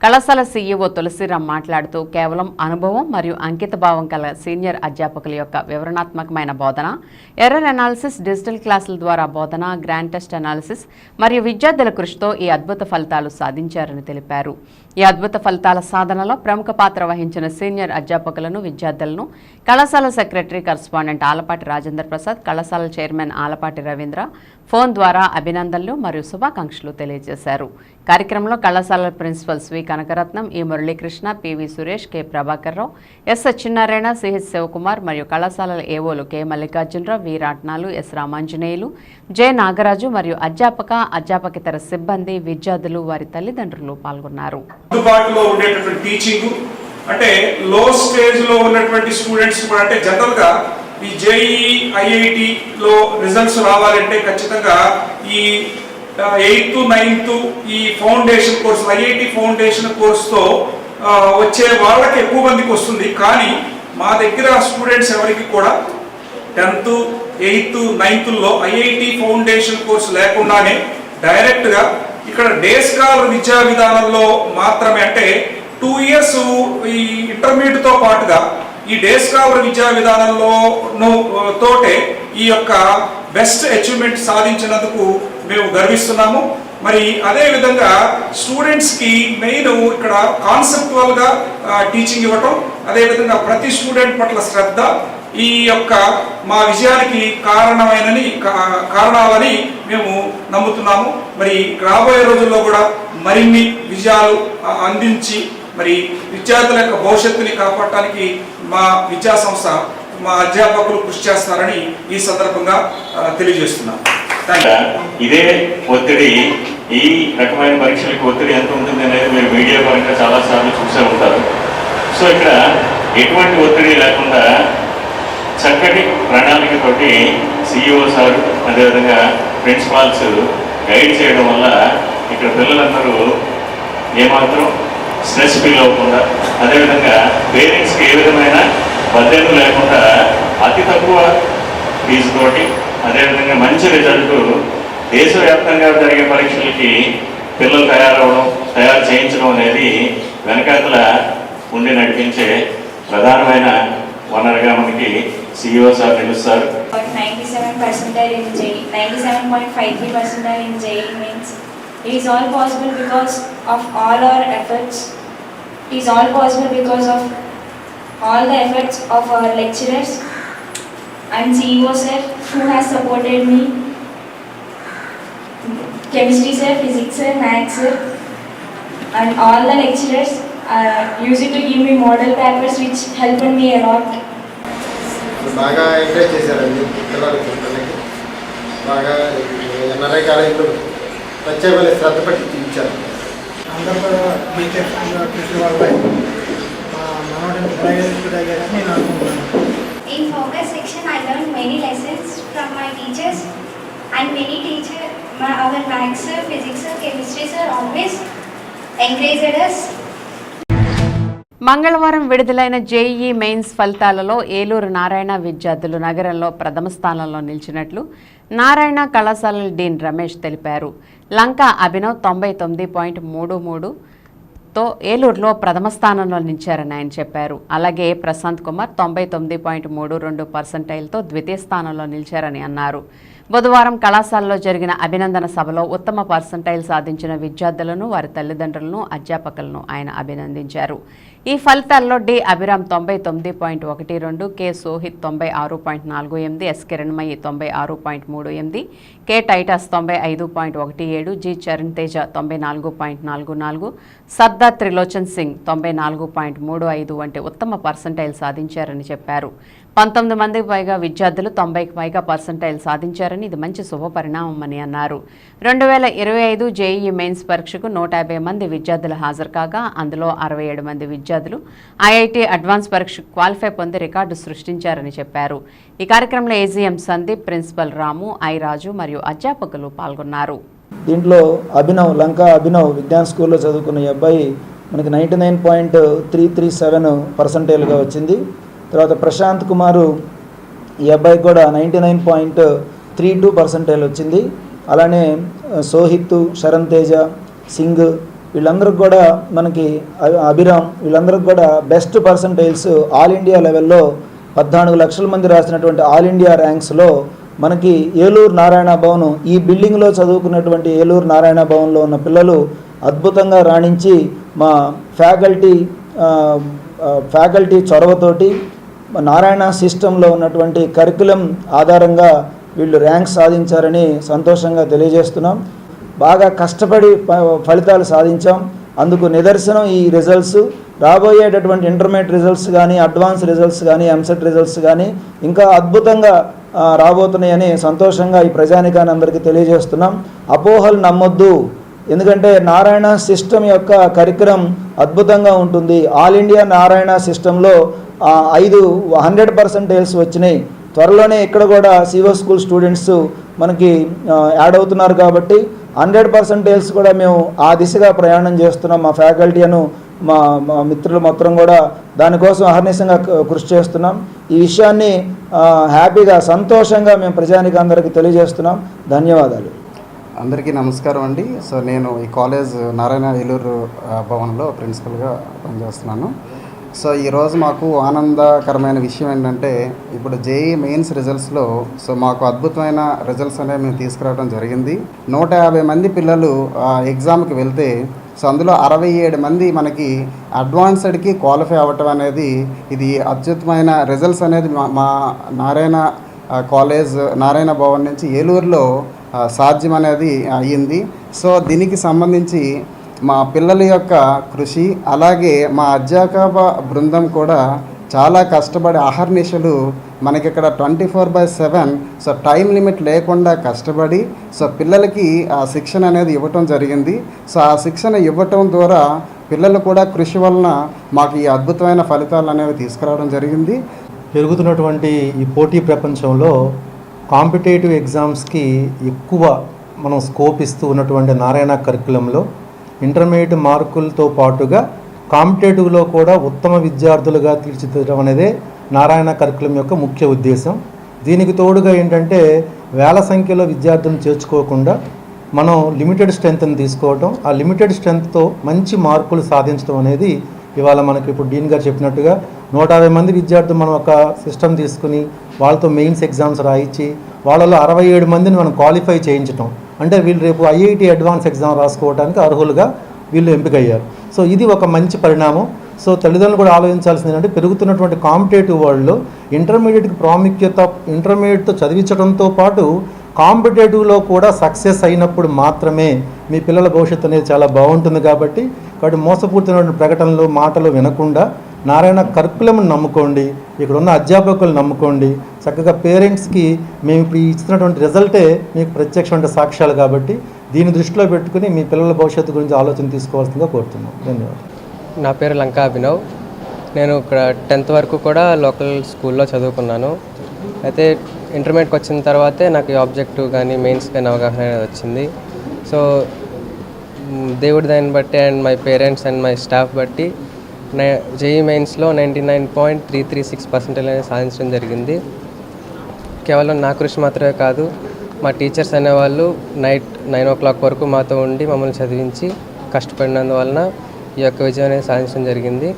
కళాశాల CEO తులసిరామ్ మాట్లాడుతూ, కేవలం అనుభవం మరియు అంకితభావం కల సీనియర్ అధ్యాపకుల యొక్క వివరణాత్మకమైన బోధన, ఎర్రర్ అనాలిసిస్, డిజిటల్ క్లాసుల ద్వారా బోధన, గ్రాండ్ టెస్ట్ అనాలిసిస్ మరియు విద్యార్థుల కృషితో ఈ అద్భుత ఫలితాలు సాధించారని తెలిపారు. ఈ అద్భుత ఫలితాల సాధనలో ప్రముఖ పాత్ర వహించిన సీనియర్ అధ్యాపకులను, విద్యార్థులను కళాశాల సెక్రటరీ కరస్పాండెంట్ ఆలపాటి రాజేందర్ ప్రసాద్, కళాశాల చైర్మన్ ఆలపాటి రవీంద్ర ఫోన్ ద్వారా అభినందనలు మరియు శుభాకాంక్షలు తెలియజేశారు. కార్యక్రమంలో కళాశాల ప్రిన్సిపల్ వి కనకరత్నం, ఈ Muralikrishna, PV Suresh, K Prabhakar Rao, yes Satyanarayana, CH Shivakumar మరియు కళాశాలల ఏవోలు కె మల్లికార్జునరావు, వి రాట్నాలు, ఎస్ రామాంజనేయులు, జె నాగరాజు మరియు అధ్యాపకేతర సిబ్బంది, విద్యార్థులు, వారి తల్లిదండ్రులు పాల్గొన్నారు. అంటే లో స్టేజ్ లో ఉన్నటువంటి స్టూడెంట్స్ కూడా, అంటే జనరల్ గా ఈ JEE IIT లో రిజల్ట్స్ రావాలంటే ఖచ్చితంగా ఈ 8th 9th ఈ ఫౌండేషన్ కోర్స్, IIT ఫౌండేషన్ కోర్సుతో వచ్చే వాళ్ళకి ఎక్కువ మందికి వస్తుంది. కానీ మా దగ్గర స్టూడెంట్స్ ఎవరికి కూడా 10th 8th 9th లో IIT ఫౌండేషన్ కోర్సు లేకుండానే డైరెక్ట్గా ఇక్కడ డే స్కాలర్ విద్యా విధానంలో మాత్రమే, అంటే 2 years ఈ ఇంటర్మీడియట్తో పాటుగా ఈ డే స్కాలర్ విద్యా విధానంలో తోటే ఈ యొక్క బెస్ట్ అచీవ్మెంట్ సాధించినందుకు మేము గర్విస్తున్నాము. మరి అదేవిధంగా స్టూడెంట్స్కి మెయిన్ ఇక్కడ కాన్సెప్టువల్గా టీచింగ్ ఇవ్వటం, అదేవిధంగా ప్రతి స్టూడెంట్ పట్ల శ్రద్ధ ఈ యొక్క మా విజయానికి కారణాలని మేము నమ్ముతున్నాము. మరి రాబోయే రోజుల్లో కూడా మరిన్ని విజయాలు అందించి మరి విద్యార్థుల యొక్క భవిష్యత్తుని కాపాడటానికి మా విద్యా సంస్థ, మా అధ్యాపకులు కృషి చేస్తారని ఈ సందర్భంగా తెలియజేస్తున్నాను. ఇదే ఒత్తిడి, ఈ రకమైన పరీక్షలకు ఒత్తిడి ఎంత ఉంటుంది అనేది మీరు మీడియా పరంగా చాలాసార్లు చూసే ఉంటారు. సో ఇక్కడ ఎటువంటి ఒత్తిడి లేకుండా చక్కటి ప్రణాళికతోటి CEO సార్ అదేవిధంగా ప్రిన్సిపాల్స్ గైడ్ చేయడం వల్ల ఇక్కడ పిల్లలందరూ ఏమాత్రం స్ట్రెస్ ఫీల్ అవ్వకుండా, అదేవిధంగా పేరెంట్స్కి ఏ విధమైన బడ్జెట్ లేకుండా అతి తక్కువ ఫీజుతోటి, అదేవిధంగా మంచి రిజల్ట్, దేశవ్యాప్తంగా జరిగే పరీక్షలకి పిల్లలు తయారు చేయించడం అనేది వెనకాతల ఉండి నడిపించే ప్రధానమైన వనరుగా మనకి CEO sir నిలుస్తారు. 97% in JEE, 97.53% in JEE means it is all possible because of all our efforts. It is all possible because of all the efforts of our lecturers and CEO sir who has supported me, chemistry sir, physics sir, maths sir, and all the lecturers used to give me model papers which helped me a lot. బాగా ఎంకరేజ్ చేశారండి పిల్లలకి, బాగా NRI కాలేజీలో ప్రత్యేకమైన శ్రద్ధ పట్టి ఇచ్చారు. అందరూ కూడా మీకే కృషి వల్ల మా మనోడిని ప్రయోజనని నేను అనుకుంటున్నాను. In focus section I learned many lessons from my teachers and many teachers, our maths sir, physics sir, chemistry sir always encouraged us. మంగళవారం విడుదలైన JEE మెయిన్స్ ఫలితాలలో ఏలూరు నారాయణ విద్యార్థులు నగరంలో ప్రథమ స్థానంలో నిలిచినట్లు నారాయణ కళాశాలల డీన్ రమేష్ తెలిపారు. లంకా అభినవ్ 99.33తో ఏలూరులో ప్రథమ స్థానంలో నిలిచారని ఆయన చెప్పారు. అలాగే ప్రశాంత్ కుమార్ 99.32%తో ద్వితీయ స్థానంలో నిలిచారని అన్నారు. బుధవారం కళాశాలలో జరిగిన అభినందన సభలో ఉత్తమ పర్సంటైల్ సాధించిన విద్యార్థులను, వారి తల్లిదండ్రులను, అధ్యాపకులను ఆయన అభినందించారు. ఈ ఫలితాల్లో D Abhiram 99.12, K Sohith 96.48, S Kiranmayi 96.38, K Titus 95.17, G Charan Teja 94.44, Sardar Trilochan Singh 94.35 వంటి ఉత్తమ పర్సంటైల్ సాధించారని చెప్పారు. 19 మందికి పైగా విద్యార్థులు 90కి పైగా పర్సంటైల్ సాధించారని ఇది మంచి శుభపరిణామమని అన్నారు. 2025 JEE మెయిన్స్ పరీక్షకు 150 మంది విద్యార్థులు హాజరు కాగా అందులో 67 మంది విద్యార్థులు IIT అడ్వాన్స్ పరీక్షకు క్వాలిఫై పొంది రికార్డు సృష్టించారని చెప్పారు. ఈ కార్యక్రమంలో AGM సందీప్, ప్రిన్సిపల్ రాము, రాజు మరియు అధ్యాపకులు పాల్గొన్నారు. దీంట్లో అభినవ్, లంకా అభినవ్ విజ్ఞాన్ స్కూల్లో చదువుకున్న ఈ అబ్బాయి మనకి 99.337%గా వచ్చింది. తర్వాత ప్రశాంత్ కుమారు, ఈ అబ్బాయికి కూడా 99.32% వచ్చింది. అలానే సోహిత్, శరణ్ తేజ, సింగ్ వీళ్ళందరికి కూడా మనకి అభిరామ్ వీళ్ళందరికి కూడా బెస్ట్ పర్సంటైల్స్ ఆల్ ఇండియా లెవెల్లో 14 లక్షల మంది రాసినటువంటి ఆల్ ఇండియా ర్యాంక్స్లో మనకి ఏలూరు నారాయణ భవన్, ఈ బిల్డింగ్లో చదువుకున్నటువంటి ఏలూరు నారాయణ భవన్లో ఉన్న పిల్లలు అద్భుతంగా రాణించి మా ఫ్యాకల్టీ చొరవతోటి నారాయణ సిస్టంలో ఉన్నటువంటి కరికులం ఆధారంగా వీళ్ళు ర్యాంక్ సాధించారని సంతోషంగా తెలియజేస్తున్నాం. బాగా కష్టపడి ఫలితాలు సాధించాం. అందుకు నిదర్శనం ఈ రిజల్ట్స్. రాబోయేటటువంటి ఇంటర్మీడియట్ రిజల్ట్స్ కానీ, అడ్వాన్స్ రిజల్ట్స్ కానీ, ఎంసెట్ రిజల్ట్స్ కానీ ఇంకా అద్భుతంగా రాబోతున్నాయని సంతోషంగా ఈ ప్రజానికాన్ని అందరికీ తెలియజేస్తున్నాం. అపోహలు నమ్మొద్దు, ఎందుకంటే నారాయణ సిస్టమ్ యొక్క కరికులం అద్భుతంగా ఉంటుంది. ఆల్ ఇండియా నారాయణ సిస్టంలో 100% వచ్చినాయి. త్వరలోనే ఇక్కడ కూడా CO స్కూల్ స్టూడెంట్స్ మనకి యాడ్ అవుతున్నారు కాబట్టి 100% కూడా మేము ఆ దిశగా ప్రయాణం చేస్తున్నాం. మా ఫ్యాకల్టీను, మా మిత్రులు మొత్తం కూడా దానికోసం అహర్నిశంగా కృషి చేస్తున్నాం. ఈ విషయాన్ని హ్యాపీగా, సంతోషంగా మేము ప్రజానికి అందరికీ తెలియజేస్తున్నాం. ధన్యవాదాలు. అందరికీ నమస్కారం అండి. సో నేను ఈ కాలేజ్ నారాయణ ఏలూరు భవన్లో ప్రిన్సిపల్గా పనిచేస్తున్నాను. సో ఈరోజు మాకు ఆనందకరమైన విషయం ఏంటంటే, ఇప్పుడు JEE మెయిన్స్ రిజల్ట్స్లో మాకు అద్భుతమైన రిజల్ట్స్ అనేవి మేము తీసుకురావడం జరిగింది. 150 మంది పిల్లలు ఎగ్జామ్కి వెళ్తే అందులో 67 మంది మనకి అడ్వాన్స్డ్కి క్వాలిఫై అవ్వటం అనేది ఇది అద్భుతమైన రిజల్ట్స్ అనేది మా నారాయణ కాలేజ్ నారాయణ భవన్ నుంచి ఏలూరులో సాధ్యం అనేది అయ్యింది. సో దీనికి సంబంధించి మా పిల్లల యొక్క కృషి, అలాగే మా అధ్యాపక బృందం కూడా చాలా కష్టపడి అహర్నిశలు మనకి ఇక్కడ 24/7 సో టైం లిమిట్ లేకుండా కష్టపడి సో పిల్లలకి ఆ శిక్షణ అనేది ఇవ్వటం జరిగింది. సో ఆ శిక్షణ ఇవ్వటం ద్వారా పిల్లలు కూడా కృషి వలన మాకు ఈ అద్భుతమైన ఫలితాలు అనేవి తీసుకురావడం జరిగింది. పెరుగుతున్నటువంటి ఈ పోటీ ప్రపంచంలో కాంపిటేటివ్ ఎగ్జామ్స్కి ఎక్కువ మనం స్కోప్ ఇస్తూ ఉన్నటువంటి నారాయణ కరికులంలో ఇంటర్మీడియట్ మార్కులతో పాటుగా కాంపిటేటివ్లో కూడా ఉత్తమ విద్యార్థులుగా తీర్చిదిద్దడం అనేదే నారాయణ కరికులం యొక్క ముఖ్య ఉద్దేశం. దీనికి తోడుగా ఏంటంటే వేల సంఖ్యలో విద్యార్థులను చేర్చుకోకుండా మనం లిమిటెడ్ స్ట్రెంత్ని తీసుకోవడం, ఆ లిమిటెడ్ స్ట్రెంత్తో మంచి మార్కులు సాధించడం అనేది ఇవాళ మనకి ఇప్పుడు డీన్ గారు చెప్పినట్టుగా 150 మంది విద్యార్థులు మనం ఒక సిస్టమ్ తీసుకుని వాళ్ళతో మెయిన్స్ ఎగ్జామ్స్ రాయించి వాళ్ళలో 67 మందిని మనం క్వాలిఫై చేయించడం, అంటే వీళ్ళు రేపు ఐఐటి అడ్వాన్స్ ఎగ్జామ్ రాసుకోవడానికి అర్హులుగా వీళ్ళు ఎంపికయ్యారు. సో ఇది ఒక మంచి పరిణామం. సో తల్లిదండ్రులు కూడా ఆలోచించాల్సింది ఏంటంటే పెరుగుతున్నటువంటి కాంపిటేటివ్ వరల్డ్లో ఇంటర్మీడియట్కి ప్రాముఖ్యత, ఇంటర్మీడియట్తో చదివించడంతో పాటు కాంపిటేటివ్లో కూడా సక్సెస్ అయినప్పుడు మాత్రమే మీ పిల్లల భవిష్యత్తు అనేది చాలా బాగుంటుంది. కాబట్టి మోసపూరితమైన ప్రకటనలు, మాటలు వినకుండా నారాయణ కరికులంను నమ్ముకోండి, ఇక్కడ ఉన్న అధ్యాపకులు నమ్ముకోండి. చక్కగా పేరెంట్స్కి మేము ఇప్పుడు ఇస్తున్నటువంటి రిజల్టే మీకు ప్రత్యక్షమైన సాక్ష్యాలు. కాబట్టి దీన్ని దృష్టిలో పెట్టుకుని మీ పిల్లల భవిష్యత్తు గురించి ఆలోచన తీసుకోవాల్సిందిగా కోరుతున్నాం. ధన్యవాదాలు. నా పేరు లంకా అభినవ్. నేను ఇక్కడ 10th వరకు కూడా లోకల్ స్కూల్లో చదువుకున్నాను. అయితే ఇంటర్మీడియట్కి వచ్చిన తర్వాతే నాకు ఈ ఆబ్జెక్టివ్ కానీ మెయిన్స్ కానీ అవగాహన అనేది వచ్చింది. సో దేవుడి దాన్ని బట్టి and my parents and my staff బట్టి జేఈ మెయిన్స్లో 99.336% అనేది సాధించడం జరిగింది. కేవలం నా కృషి మాత్రమే కాదు, మా టీచర్స్ అనేవాళ్ళు నైట్ 9 o'clock వరకు మాతో ఉండి మమ్మల్ని చదివించి కష్టపడినందువలన ఈ యొక్క విజయం అనేది సాధించడం జరిగింది.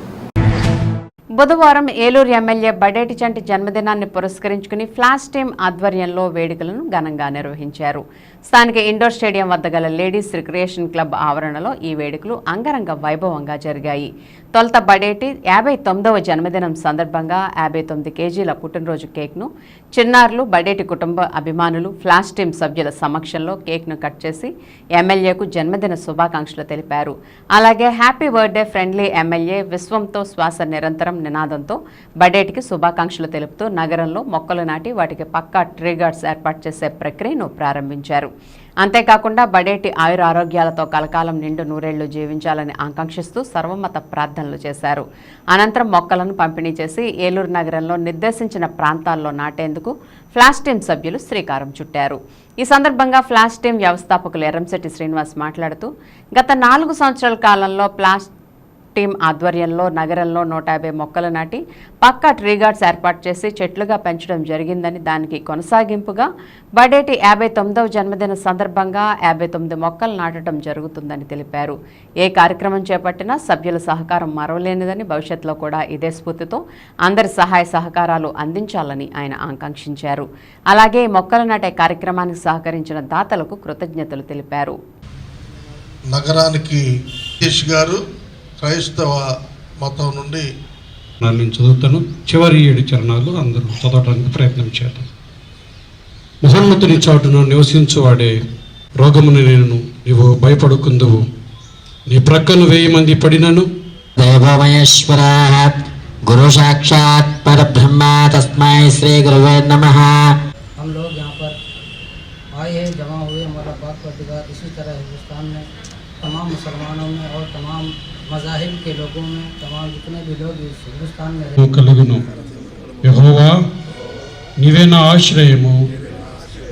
బుధవారం ఏలూరు ఎమ్మెల్యే బడేటి చంటి జన్మదినాన్ని పురస్కరించుకుని ఫ్లాష్ టీమ్ ఆధ్వర్యంలో వేడుకలను ఘనంగా నిర్వహించారు. స్థానిక ఇండోర్ స్టేడియం వద్ద గల లేడీస్ రిక్రియేషన్ క్లబ్ ఆవరణలో ఈ వేడుకలు అంగరంగ వైభవంగా జరిగాయి. తొలుత బడేటి 59వ జన్మదినం సందర్భంగా 59 kgల పుట్టినరోజు కేక్ను చిన్నారులు, బడేటి కుటుంబ అభిమానులు, ఫ్లాష్ టీమ్ సభ్యుల సమక్షంలో కేక్ను కట్ చేసి ఎమ్మెల్యేకు జన్మదిన శుభాకాంక్షలు తెలిపారు. అలాగే హ్యాపీ బర్త్డే ఫ్రెండ్లీ ఎమ్మెల్యే విశ్వంతో శ్వాస నిరంతరం నినాదంతో బడేటికి శుభాకాంక్షలు తెలుపుతూ నగరంలో మొక్కలు నాటి వాటికి పక్కా ట్రీ గార్డ్స్ ఏర్పాటు చేసే ప్రక్రియను ప్రారంభించారు. అంతేకాకుండా బడేటి ఆయుర ఆరోగ్యాలతో కలకాలం నిండు నూరేళ్లు జీవించాలని ఆకాంక్షిస్తూ సర్వమత ప్రార్థనలు చేశారు. అనంతరం మొక్కలను పంపిణీ చేసి ఏలూరు నగరంలో నిర్దేశించిన ప్రాంతాల్లో నాటేందుకు ఫ్లాష్ టీమ్ సభ్యులు శ్రీకారం చుట్టారు. ఈ సందర్భంగా ఫ్లాష్ టీమ్ వ్యవస్థాపకులు ఎర్రంశెట్టి శ్రీనివాస్ మాట్లాడుతూ గత 4 సంవత్సరాల కాలంలో ఫ్లాష్ టీం ఆధ్వర్యంలో నగరంలో 150 మొక్కలు నాటి పక్కా ట్రీ గార్డ్స్ ఏర్పాటు చేసి చెట్లుగా పెంచడం జరిగిందని, దానికి కొనసాగింపుగా బడేటి 59వ జన్మదిన సందర్భంగా 59 మొక్కలు నాటడం జరుగుతుందని తెలిపారు. ఏ కార్యక్రమం చేపట్టినా సభ్యుల సహకారం మరవలేనిదని, భవిష్యత్తులో కూడా ఇదే స్ఫూర్తితో అందరి సహాయ సహకారాలు అందించాలని ఆయన ఆకాంక్షించారు. అలాగే మొక్కలు నాటే కార్యక్రమానికి సహకరించిన దాతలకు కృతజ్ఞతలు తెలిపారు. నగరానికి గారు క్రైస్తవ మతం నుండి నేను చదువుతాను. చివరి 7 చరణాలు అందరూ చదవడానికి ప్రయత్నం చేద్దాం. మహోన్నతుని చాటును నివసించువాడే, రోగముని నేను నీవు భయపడుకుందువు, నీ ప్రక్కను 1000 మంది పడినను దేవమహేశ్వర गुरु साक्षात परब्रह्म तस्मै श्री गुरुवे नमः। हम लोग यहाँ पर आए हैं, जमा हुए हमारा बात प्रतिकार। इसी तरह हिंदुस्तान में तमाम मुसलमानों में और तमाम मज़ाहिब के लोगों में, तमाम जितने भी लोग इस हिंदुस्तान में కలుగును. యెహోవా నీవే నా ఆశ్రయము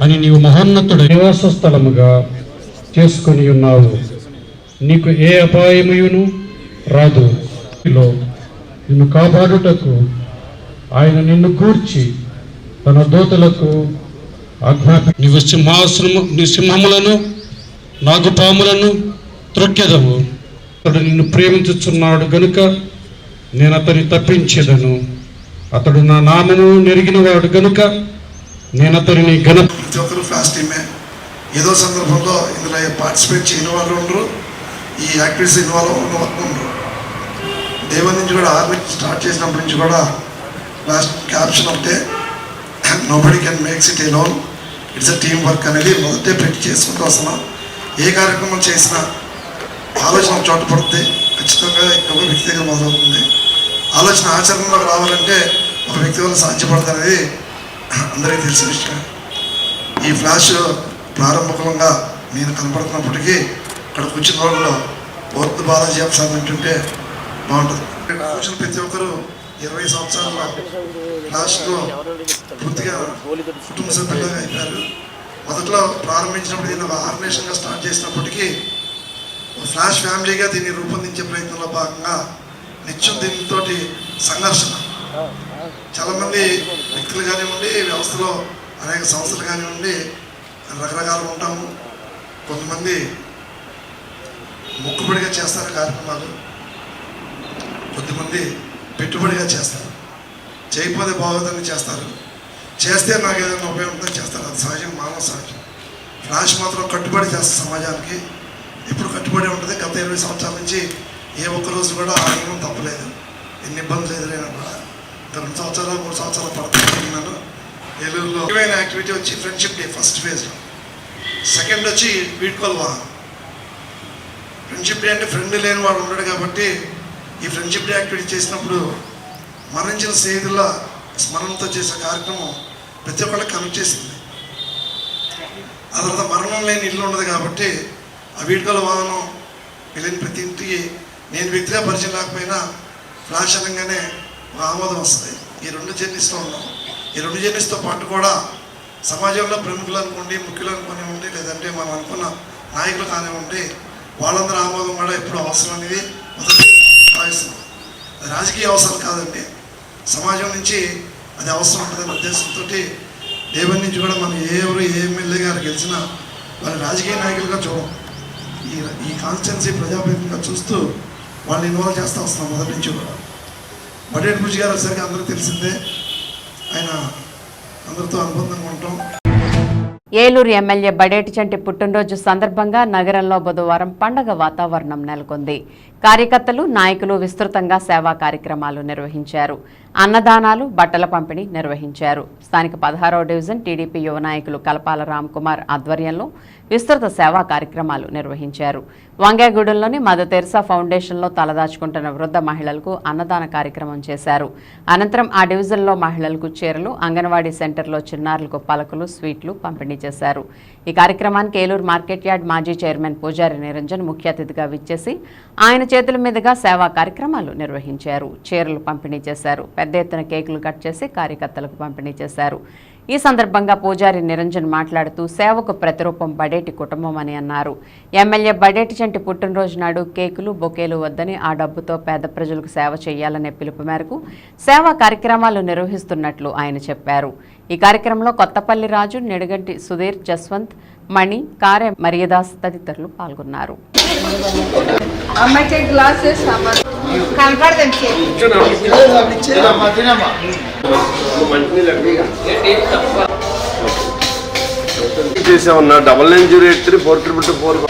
అని నీవు మహోన్నతుడ నివాస స్థలముగా చేసుకొని ఉన్నావు. నీకు ఏ అపాయమును రాదు. నిన్ను కాపాడుటకు ఆయన నిన్ను కూర్చి తన దూతలకు ఆజ్ఞాపి నీవు సింహములను నాగుపాములను త్రొక్కెదవు. అతడు నిన్ను ప్రేమించుచున్నాడు గనుక నేను అతన్ని తప్పించేదను. అతడు నా నామను నెరిగినవాడు గనుక నేను అతనిని ప్రతి ఒక్కరు ఫ్లాష్ టీమే. ఏదో సందర్భంలో ఇందులో పార్టిసిపేట్ చేయని వాళ్ళు ఉండరు, ఈ యాక్టివిటీస్ ఇన్వాల్వ్ ఉన్న వాళ్ళు ఉండరు. దేవుని నుంచి కూడా ఆర్మీ స్టార్ట్ చేసినప్పటి నుంచి కూడా లాస్ట్ క్యాప్షన్ ఒకటే, nobody can makes it alone, it's a team work అనేది మొదటే పెట్టి చేసుకుంటూ వస్తున్నాం. ఏ కార్యక్రమం చేసినా ఆలోచన ఒక చోట పడుతుంది, ఖచ్చితంగా ఒక వ్యక్తి దగ్గర మొదలవుతుంది. ఆలోచన ఆచరణలోకి రావాలంటే ఒక వ్యక్తి వల్ల సాధ్యపడుతుంది అనేది అందరికీ తెలిసిన విషయం. ఈ ఫ్లాష్ ప్రారంభకంగా నేను కనపడుతున్నప్పటికీ ఇక్కడ కూర్చున్న వాళ్ళలో బౌద్ధ బాలాజీ సార్ అంటుంటే బాగుంటుంది. కూర్చున్న ప్రతి ఒక్కరూ 20 సంవత్సరాల ఫ్లాష్లో పూర్తిగా కుటుంబ సభ్యులుగా అయిపోయారు. మొదట్లో ప్రారంభించినప్పుడు దీన్ని ఒక ఆర్గనైజేషన్గా స్టార్ట్ చేసినప్పటికీ ఫ్లాష్ ఫ్యామిలీగా దీన్ని రూపొందించే ప్రయత్నంలో భాగంగా నిత్యం దీనితో సంఘర్షణ. చాలామంది వ్యక్తులు కానివ్వండి, వ్యవస్థలో అనేక సంస్థలు కానివ్వండి, రకరకాలు ఉంటాము. కొంతమంది మొక్కుబడిగా చేస్తారు కార్యక్రమాలు, కొద్దిమంది పెట్టుబడిగా చేస్తారు. చేయకపోతే బాగోదని చేస్తారు, చేస్తే నాకు ఏదైనా ఉపయోగం చేస్తారు. అది సహజం, మానవ సహజం. ఫ్లాష్ మాత్రం కట్టుబడి చేస్తారు సమాజానికి. ఇప్పుడు కట్టుబడి ఉంటుంది. గత 20 సంవత్సరాల నుంచి ఏ ఒక్కరోజు కూడా ఆనందం తప్పలేదు. ఎన్ని ఇబ్బందులు ఎదురైనా కూడా 2 సంవత్సరాలు 3 సంవత్సరాలు పడుతున్నాను. ఏలూరులో ముఖ్యమైన యాక్టివిటీ వచ్చి ఫ్రెండ్షిప్ డే ఫస్ట్ ఫేజ్లో, సెకండ్ వచ్చి వీడ్కోలు వాహనం. ఫ్రెండ్షిప్ డే అంటే ఫ్రెండ్ లేని వాడు ఉన్నాడు కాబట్టి ఈ ఫ్రెండ్షిప్ డే యాక్టివిటీ చేసినప్పుడు మరణించిన స్నేహితుల స్మరణతో చేసే కార్యక్రమం ప్రతి ఒక్కళ్ళకి కనెక్ట్ చేసింది. ఆ తర్వాత మరణం లేని ఇల్లు ఉండదు కాబట్టి ఆ వీడ్కోలు వాహనం వెళ్ళిన ప్రతి ఇంటికి నేను వ్యక్తిగా పరిచయం లేకపోయినా ఫ్లాష్ అనగానే ఒక ఆమోదం వస్తుంది. ఈ 2 జర్నీస్లో ఉన్నాం. ఈ 2 జర్నీస్తో పాటు కూడా సమాజంలో ప్రముఖులు అనుకోండి, ముఖ్యులు అనుకోనివ్వండి, లేదంటే మనం అనుకున్న నాయకులు కానివ్వండి, వాళ్ళందరూ ఆమోదం కూడా ఎప్పుడు అవసరం అనేది మొదటి భావిస్తున్నాం. అది రాజకీయ అవసరం కాదండి, సమాజం నుంచి అది అవసరం ఉంటుందనే ఉద్దేశంతో దేవుని నుంచి కూడా మనం ఏ ఎమ్మెల్యే గారు గెలిచినా వాళ్ళ రాజకీయ నాయకులుగా చూడం. ఈ కాన్స్టిట్యున్సీ ప్రజాప్రతినిధిగా చూస్తూ వాళ్ళని ఇన్వాల్వ్ చేస్తూ వస్తున్నాం మొదటి నుంచి కూడా. బడేటి బుజ్జి గారు వచ్చేసరికి అందరూ తెలిసిందే, ఆయన అందరితో అనుబంధంగా ఉంటాం. ఏలూరు ఎమ్మెల్యే బడేటి చంటి పుట్టినరోజు సందర్భంగా నగరంలో బుధవారం పండగ వాతావరణం నెలకొంది. కార్యకర్తలు, నాయకులు విస్తృతంగా సేవా కార్యక్రమాలు నిర్వహించారు. అన్నదానాలు, బట్టల పంపిణీ నిర్వహించారు. స్థానిక 16వ డివిజన్ టీడీపీ యువ నాయకులు కలపాల రామ్కుమార్ ఆధ్వర్యంలో విస్తృత సేవా కార్యక్రమాలు నిర్వహించారు. వంగాగూడెంలోని మదర్ తెరెసా ఫౌండేషన్లో తలదాచుకుంటున్న వృద్ధ మహిళలకు అన్నదాన కార్యక్రమం చేశారు. అనంతరం ఆ డివిజన్లో మహిళలకు చీరలు, అంగన్వాడీ సెంటర్లో చిన్నారులకు పలకలు, స్వీట్లు పంపిణీ చేశారు. ఈ కార్యక్రమానికి ఏలూరు మార్కెట్ యార్డ్ మాజీ చైర్మన్ పూజారి నిరంజన్ ముఖ్య అతిథిగా విచ్చేసి ఆయన చేతుల మీదుగా సేవా కార్యక్రమాలు నిర్వహించారు. చీరలు పంపిణీ చేశారు. పెద్ద ఎత్తున కేకులు కట్ చేసి కార్యకర్తలకు పంపిణీ చేశారు. ఈ సందర్భంగా పూజారి నిరంజన్ మాట్లాడుతూ సేవకు ప్రతిరూపం బడేటి కుటుంబం అని అన్నారు. ఎమ్మెల్యే బడేటి చంటి పుట్టినరోజు నాడు కేకులు, బొకేలు వద్దని ఆ డబ్బుతో పేద ప్రజలకు సేవ చేయాలనే పిలుపు మేరకు సేవా కార్యక్రమాలు నిర్వహిస్తున్నట్లు ఆయన చెప్పారు. ఈ కార్యక్రమంలో కొత్తపల్లి రాజు, నెడుగంటి సుధీర్, జస్వంత్, మణి, కారే మరియదాస్ తదితరులు పాల్గొన్నారు. చేసామన్నా 99083444.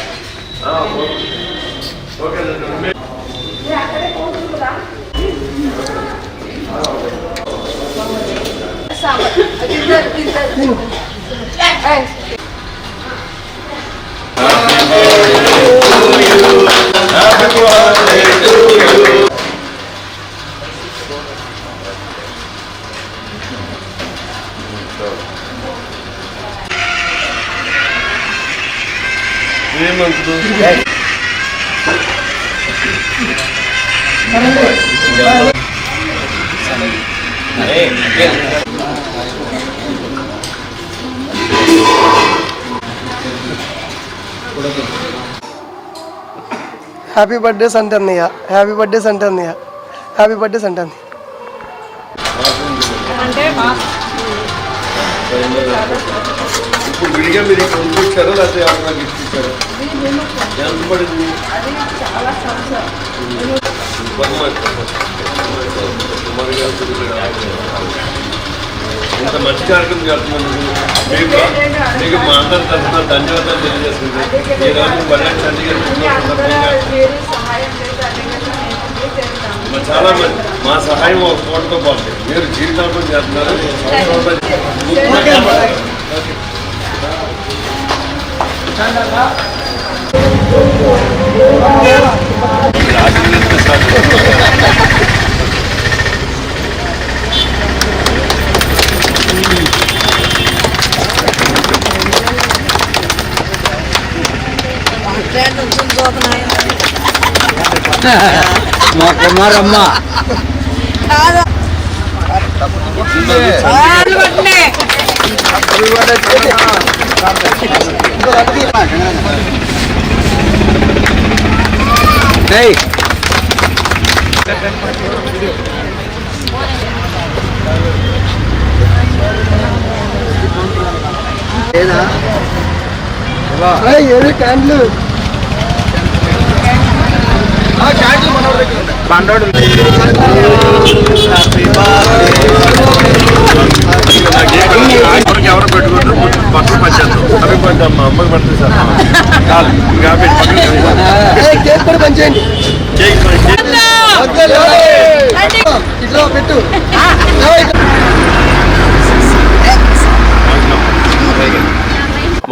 హ్యాపీ బర్త్డే సంటే అన్నయ్య, హ్యాపీ బర్త్డే సంటే అన్నయ్య, హ్యాపీ బర్త్డే సంటే అన్నయ్య. ఇప్పుడు విడిగా మీరు కొనుక్కొచ్చారో లేకపోతే ఏమన్నా గిఫ్ట్ ఇచ్చారు? ఎంత పడింది? ఇంత మంచి కార్యక్రమం చేస్తున్నందుకు మీకు మా అందరి తరఫున ధన్యవాదాలు తెలియజేస్తుంది. ఈరోజు బడేటి చంటి గారి చాలా మంది మా సహాయం ఒక కోటితో పాటు మీరు జీవితాంతం చేస్తున్నారు. మా కుమారమ్మ ఏది క్యాండ్లు ఎవరు పెట్టుకుంటారు పక్కన పంచారు అవి పంచాం మా అమ్మకి పడుతుంది సార్ కేక్ కూడా పంచేయండి ఇట్లా పెట్టు.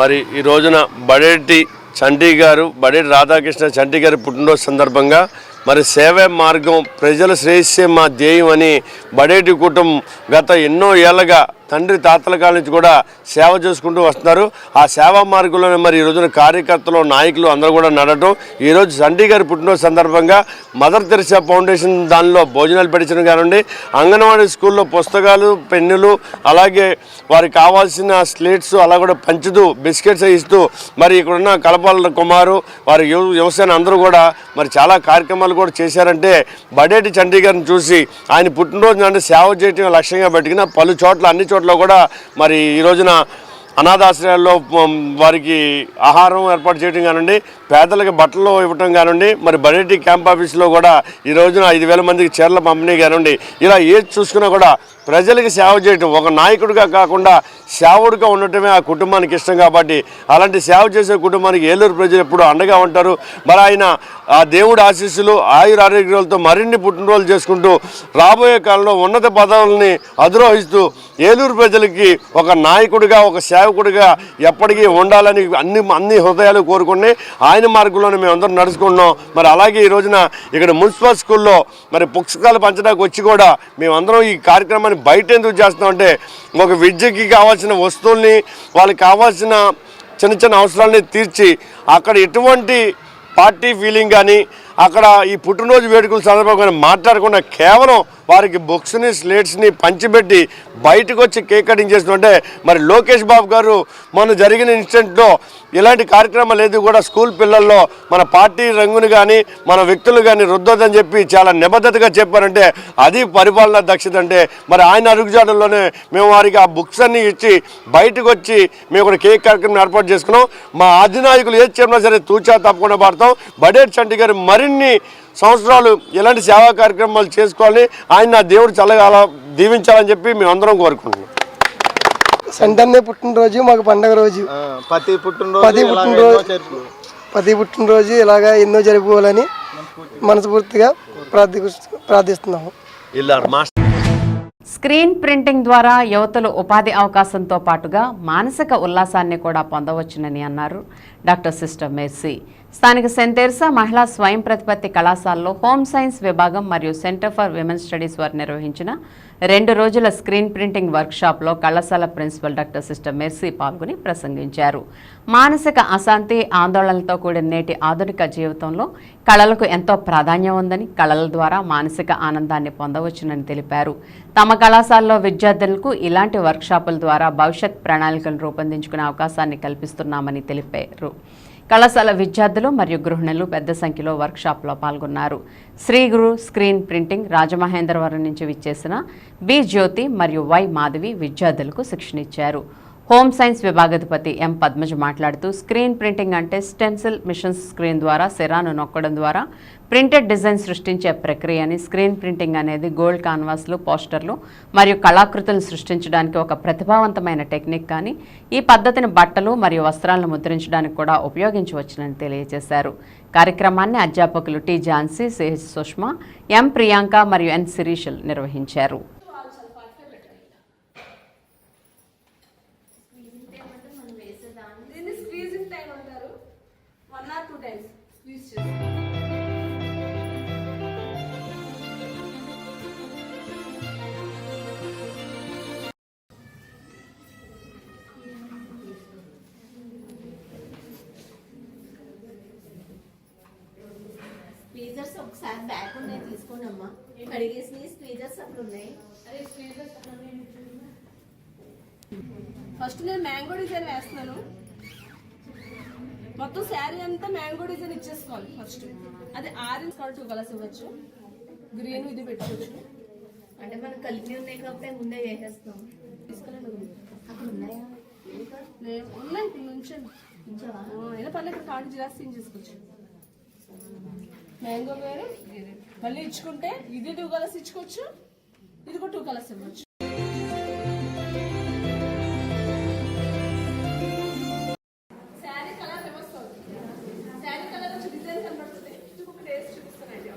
మరి ఈ రోజున బడేటి చంటి గారు బడేటి రాధాకృష్ణ చంటి గారి పుట్టినరోజు సందర్భంగా మరి సేవే మార్గం ప్రజల శ్రేయస్సే మా ధ్యేయం అని బడేటి కుటుంబం గత ఎన్నో ఏళ్ళగా తండ్రి తాతల కాల నుంచి కూడా సేవ చేసుకుంటూ వస్తున్నారు. ఆ సేవా మార్గంలోనే మరి ఈ రోజున కార్యకర్తలు నాయకులు అందరూ కూడా నడటం ఈరోజు చంటి గారి పుట్టినరోజు సందర్భంగా మదర్ తెరిసా ఫౌండేషన్ దానిలో భోజనాలు పెట్టించడం కానివ్వండి, అంగన్వాడీ స్కూల్లో పుస్తకాలు పెన్నులు అలాగే వారికి కావాల్సిన స్లేట్స్ అలా కూడా పంచుతూ బిస్కెట్స్ ఇస్తూ మరి ఇక్కడున్న కలపాల కుమారు వారి వ్యవసాయం అందరూ కూడా మరి చాలా కార్యక్రమాలు కూడా చేశారంటే బడేటి చంటి గారిని చూసి ఆయన పుట్టినరోజు అంటే సేవ చేయటం లక్ష్యంగా పెట్టుకున్న పలు చోట్ల అన్ని చోట్ల కూడా మరి ఈ రోజున అనాథాశ్రయాల్లో వారికి ఆహారం ఏర్పాటు చేయడం కానివ్వండి, పేదలకు బట్టలు ఇవ్వటం కానివ్వండి, మరి బడేటి క్యాంప్ ఆఫీస్లో కూడా ఈ రోజున 5,000 మందికి చీరల పంపిణీ కానివ్వండి, ఇలా ఏది చూసుకున్నా కూడా ప్రజలకి సేవ చేయటం ఒక నాయకుడిగా కాకుండా సేవకుడిగా ఉండటమే ఆ కుటుంబానికి ఇష్టం. కాబట్టి అలాంటి సేవ చేసే కుటుంబానికి ఏలూరు ప్రజలు ఎప్పుడు అండగా ఉంటారు. మరి ఆయన ఆ దేవుడి ఆశీస్సులు ఆయుర ఆరోగ్యాలతో మరిన్ని పుట్టినరోజులు చేసుకుంటూ రాబోయే కాలంలో ఉన్నత పదవుల్ని అధిరోహిస్తూ ఏలూరు ప్రజలకి ఒక నాయకుడిగా ఒక సేవకుడిగా ఎప్పటికీ ఉండాలని అన్ని హృదయాలు కోరుకుని ఆయన మార్గంలోనే మేమందరం నడుచుకుంటున్నాం. మరి అలాగే ఈ రోజున ఇక్కడ మున్సిపల్ స్కూల్లో మరి పుస్తకాలు పంచడానికి వచ్చి కూడా మేమందరం ఈ కార్యక్రమాన్ని బయట ఎందుకు చేస్తున్నామంటే ఒక విద్యకి కావాల్సిన వస్తువుల్ని వాళ్ళకి కావాల్సిన చిన్న చిన్న అవసరాలని తీర్చి అక్కడ ఎటువంటి పార్టీ ఫీలింగ్ కానీ అక్కడ ఈ పుట్టినరోజు వేడుకల సందర్భంగా మాట్లాడకుండా కేవలం వారికి బుక్స్ని స్లేట్స్ని పంచిపెట్టి బయటకు వచ్చి కేక్ కటింగ్ చేస్తుంటే మరి లోకేష్ బాబు గారు మొన్న జరిగిన ఇన్సిడెంట్లో ఇలాంటి కార్యక్రమాలు ఏది కూడా స్కూల్ పిల్లల్లో మన పార్టీ రంగుని కానీ మన వ్యక్తులు కానీ రుద్దొద్దని చెప్పి చాలా నిబద్ధతగా చెప్పారంటే అది పరిపాలనా దక్షత అంటే మరి ఆయన అడుగుజాడల్లోనే మేము వారికి ఆ బుక్స్ అన్నీ ఇచ్చి బయటకు వచ్చి మేము కూడా కేక్ కార్యక్రమం ఏర్పాటు చేసుకున్నాం. మా అధినాయకులు ఏది చెప్పినా సరే తూచా తప్పకుండా పాడతాం. బడేటి చంటి గారు మరిన్ని సంవత్సరాలు ఇలాంటి సేవా కార్యక్రమాలు చేసుకోవాలి, ఆయన నా దేవుడు చల్లగా అలా దీవించాలని చెప్పి మేమందరం కోరుకుంటున్నాం. సంటన్నే పుట్టినరోజు మాకు పండగ రోజు. ప్రతి పుట్టినరోజు ఇలాగా ఎన్నో జరుపుకోవాలని మనస్ఫూర్తిగా ప్రార్థిస్తున్నాము. స్క్రీన్ ప్రింటింగ్ ద్వారా యువతలు ఉపాధి అవకాశంతో పాటుగా మానసిక ఉల్లాసాన్ని కూడా పొందవచ్చునని అన్నారు డాక్టర్ సిస్టర్ మెర్సీ. స్థానిక సెయింట్ తెరెసా మహిళా స్వయం ప్రతిపత్తి కళాశాలలో హోమ్ సైన్స్ విభాగం మరియు సెంటర్ ఫర్ విమెన్ స్టడీస్ వారు నిర్వహించిన 2 రోజుల స్క్రీన్ ప్రింటింగ్ వర్క్షాప్లో కళాశాల ప్రిన్సిపల్ డాక్టర్ సిస్టర్ మెర్సీ పాల్గొని ప్రసంగించారు. మానసిక అశాంతి ఆందోళనలతో కూడిన నేటి ఆధునిక జీవితంలో కళలకు ఎంతో ప్రాధాన్యం ఉందని, కళల ద్వారా మానసిక ఆనందాన్ని పొందవచ్చునని తెలిపారు. తమ కళాశాలలో విద్యార్థులకు ఇలాంటి వర్క్షాపుల ద్వారా భవిష్యత్ ప్రణాళికలను రూపొందించుకునే అవకాశాన్ని కల్పిస్తున్నామని తెలిపారు. కళాశాల విద్యార్థులు మరియు గృహిణులు పెద్ద సంఖ్యలో వర్క్షాప్లో పాల్గొన్నారు. శ్రీ గురు స్క్రీన్ ప్రింటింగ్ రాజమహేంద్రవరం నుంచి విచ్చేసిన బి జ్యోతి మరియు వై మాధవి విద్యార్థులకు శిక్షణ ఇచ్చారు. హోమ్ సైన్స్ విభాగాధిపతి ఎం పద్మజ మాట్లాడుతూ స్క్రీన్ ప్రింటింగ్ అంటే స్టెన్సిల్ మిషన్స్ స్క్రీన్ ద్వారా సిరాను నొక్కడం ద్వారా ప్రింటెడ్ డిజైన్ సృష్టించే ప్రక్రియ అని, స్క్రీన్ ప్రింటింగ్ అనేది గోల్డ్ కాన్వాస్లు, పోస్టర్లు మరియు కళాకృతులను సృష్టించడానికి ఒక ప్రతిభావంతమైన టెక్నిక్ కానీ ఈ పద్ధతిని బట్టలు మరియు వస్త్రాలను ముద్రించడానికి కూడా ఉపయోగించవచ్చునని తెలియజేశారు. కార్యక్రమాన్ని అధ్యాపకులు టి ఝాన్సీ, సిహెచ్ సుష్మా, ఎం ప్రియాంక మరియు ఎన్ శిరీషల్ నిర్వహించారు. స్క్వీజింగ్ టైం అంటారు. 1 or 2 times స్క్వీజ్ చేస్తారు. స్క్వీజర్స్ ఒకసారి బ్యాక్ ఉన్నాయి తీసుకోండి అమ్మా. కడిగేసి స్క్వీజర్స్ అక్కడ ఉన్నాయి. ఫస్ట్ నేను మ్యాంగో డిజైన్ వేస్తున్నాను. మొత్తం శారీ అంతా మ్యాంగో డిజైన్ ఇచ్చేసుకోవాలి ఫస్ట్. అది ఆరెంజ్ కలర్ 2 కలర్స్ ఇవ్వచ్చు, గ్రీన్ ఇది పెట్టుకోవచ్చు. అంటే మనం కలిపి ఉన్నాయి కాబట్టి ముందే వేసేస్తాం. తీసుకోలేదు అక్కడ ఉన్నాయా? ఉన్నాయి ఉంచండి. అయినా పర్లేదు, కార్డు జిరాక్స్ తీసుకోవచ్చు. మ్యాంగో వేరే మళ్ళీ ఇచ్చుకుంటే ఇది 2 కలర్స్ ఇచ్చుకోవచ్చు, ఇది కూడా 2 కలర్స్ ఇవ్వచ్చు. శారీ కలర్ రివర్స్ అవుతుంది. శారీ కలర్ వచ్చి డిజైన్ కనబడుతుంది. ఇంకొక టేస్ట్ చూపిస్తానండి.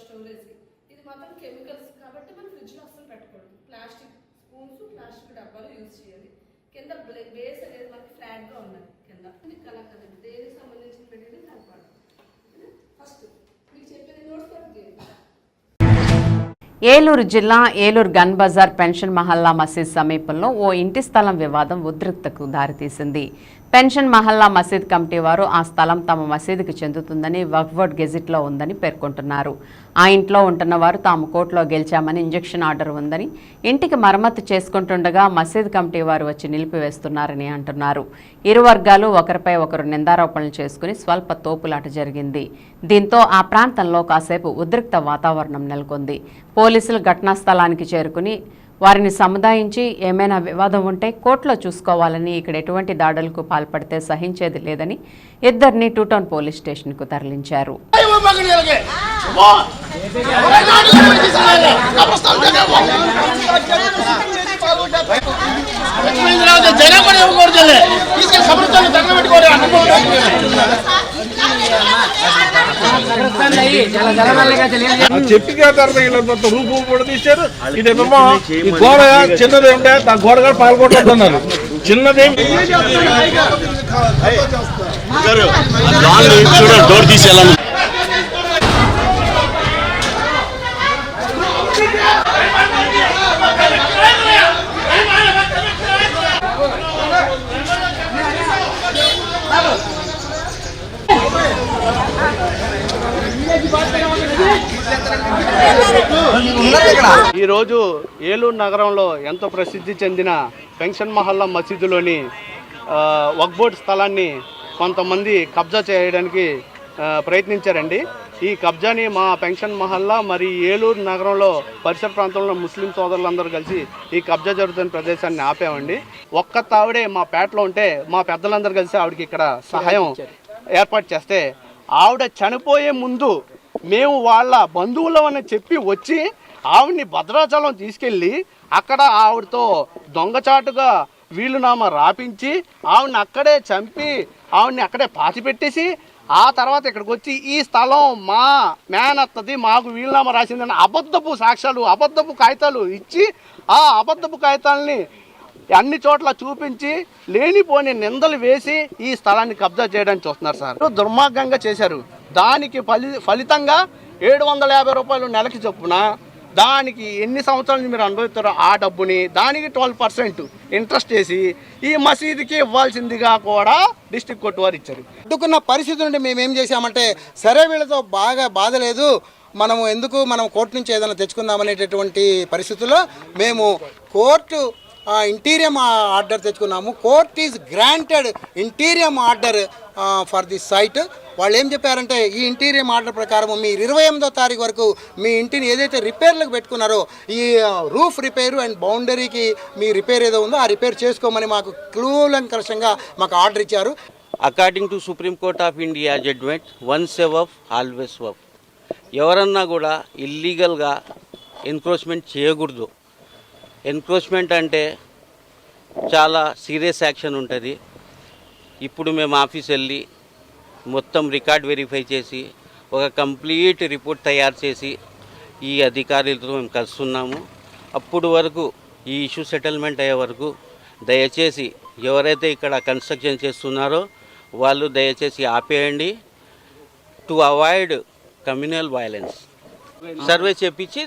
స్టోరేజ్ ఇది మాత్రం కెమికల్స్ కాబట్టి మనం ఫ్రిడ్జ్ లో అస్సలు పెట్టకూడదు. ప్లాస్టిక్ స్పూన్స్, ప్లాస్టిక్ డబ్బాలు యూజ్ చేయాలి. కింద బేస్ అనేది మనకి ఫ్లాట్ గా ఉండాలి. కింద కలర్ కదండి, దేనికి సంబంధించిన పెట్టేది సరిపడాలి. ఫస్ట్ మీకు చెప్పేది నోట్స్ పడుతుంది. ఏలూరు జిల్లా ఏలూరు గన్ బజార్ పెన్షన్ మహల్లా మసీద్ సమీపంలో ఓ ఇంటి స్థలం వివాదం ఉద్రిక్తతకు దారితీసింది. పెన్షన్ మహల్లా మసీద్ కమిటీ వారు ఆ స్థలం తమ మసీదుకి చెందుతుందని వక్ఫ్ బోర్డ్ గెజిట్లో ఉందని పేర్కొంటున్నారు. ఆ ఇంట్లో ఉంటున్న వారు తాము కోర్టులో గెలిచామని ఇంజెక్షన్ ఆర్డర్ ఉందని, ఇంటికి మరమ్మతు చేసుకుంటుండగా మసీద్ కమిటీ వారు వచ్చి నిలిపివేస్తున్నారని అంటున్నారు. ఇరు వర్గాలు ఒకరిపై ఒకరు నిందారోపణలు చేసుకుని స్వల్ప తోపులాట జరిగింది. దీంతో ఆ ప్రాంతంలో కాసేపు ఉద్రిక్త వాతావరణం నెలకొంది. పోలీసులు ఘటనా స్థలానికి చేరుకుని వారిని సముదాయించి ఏమైనా వివాదం ఉంటే కోర్టులో చూసుకోవాలని, ఇక్కడ ఎటువంటి దాడులకు పాల్పడితే సహించేది లేదని ఇద్దరిని 2 టౌన్ పోలీస్ స్టేషన్కు తరలించారు. చెప్పిగా తర్వాత రూపు కూడా తీశారు. ఇదేమో ఈ గోడ చిన్నది ఉంటే ఆ గోడ కూడా పాల్గొంటున్నారు. చిన్నదేం డోర్ తీసేయాలని ఈరోజు ఏలూరు నగరంలో ఎంతో ప్రసిద్ధి చెందిన పెన్షన్ మహల్లా మసీదులోని వక్ఫ్ బోర్డ్ స్థలాన్ని కొంతమంది కబ్జా చేయడానికి ప్రయత్నించారండి. ఈ కబ్జాని మా పెన్షన్ మహల్లా మరి ఏలూరు నగరంలో పరిసర ప్రాంతంలో ముస్లిం సోదరులందరూ కలిసి ఈ కబ్జా జరుగుతున్న ప్రదేశాన్ని ఆపామండి. ఒక్క తావిడే మా పేటలో ఉంటే మా పెద్దలందరూ కలిసి ఆవిడకి ఇక్కడ సహాయం ఏర్పాటు చేస్తే, ఆవిడ చనిపోయే ముందు మేము వాళ్ళ బంధువులమని చెప్పి వచ్చి ఆవిడ్ని భద్రాచలం తీసుకెళ్ళి అక్కడ ఆవిడతో దొంగచాటుగా వీలునామా రాపించి ఆవిడని అక్కడే చంపి ఆవిడ్ని అక్కడే పాతిపెట్టేసి ఆ తర్వాత ఇక్కడికి వచ్చి ఈ స్థలం మా మేనత్తది, మాకు వీలునామా రాసిందని అబద్ధపు సాక్ష్యాలు, అబద్ధపు కాగితాలు ఇచ్చి ఆ అబద్ధపు కాగితాలని అన్ని చోట్ల చూపించి లేనిపోని నిందలు వేసి ఈ స్థలాన్ని కబ్జా చేయడానికి చూస్తున్నారు సార్. దుర్మార్గంగా చేశారు. దానికి ఫలితంగా 750 రూపాయలు నెలకి చొప్పున దానికి ఎన్ని సంవత్సరాలు మీరు అనుభవిస్తారో ఆ డబ్బుని దానికి 12% ఇంట్రెస్ట్ చేసి ఈ మసీదుకి ఇవ్వాల్సిందిగా కూడా డిస్ట్రిక్ట్ కోర్టు వారు ఇచ్చారు. అడ్డుకున్న పరిస్థితి నుండి మేము ఏం చేశామంటే, సరే వీళ్ళతో బాగా బాధ లేదు, మనం కోర్టు నుంచి ఏదైనా తెచ్చుకుందామనేటటువంటి పరిస్థితుల్లో మేము కోర్టు ఇంటీరియం ఆర్డర్ తెచ్చుకున్నాము. Court is granted interim order for the site. వాళ్ళు ఏం చెప్పారంటే, ఈ ఇంటీరియం ఆర్డర్ ప్రకారం మీరు 28వ తారీఖు వరకు మీ ఇంటిని ఏదైతే రిపేర్లకు పెట్టుకున్నారో ఈ రూఫ్ రిపేరు అండ్ బౌండరీకి మీ రిపేర్ ఏదో ఉందో ఆ రిపేర్ చేసుకోమని మాకు క్లూలంకషంగా మాకు ఆర్డర్ ఇచ్చారు. According to supreme court of India judgement, once a waqf always waqf. ఎవరన్నా కూడా ఇల్లీగల్గా ఎన్క్రోచ్మెంట్ చేయకూడదు. ఎన్క్రోచ్మెంట్ అంటే చాలా సీరియస్ యాక్షన్ ఉంటుంది. ఇప్పుడు మేము ఆఫీస్ వెళ్ళి మొత్తం రికార్డ్ వెరిఫై చేసి ఒక కంప్లీట్ రిపోర్ట్ తయారు చేసి ఈ అధికారులతో మేము కలుస్తున్నాము. అప్పుడు వరకు ఈ ఇష్యూ సెటిల్మెంట్ అయ్యే వరకు దయచేసి ఎవరైతే ఇక్కడ కన్స్ట్రక్షన్ చేస్తున్నారో వాళ్ళు దయచేసి ఆపేయండి, to avoid communal violence. Survey చేపించి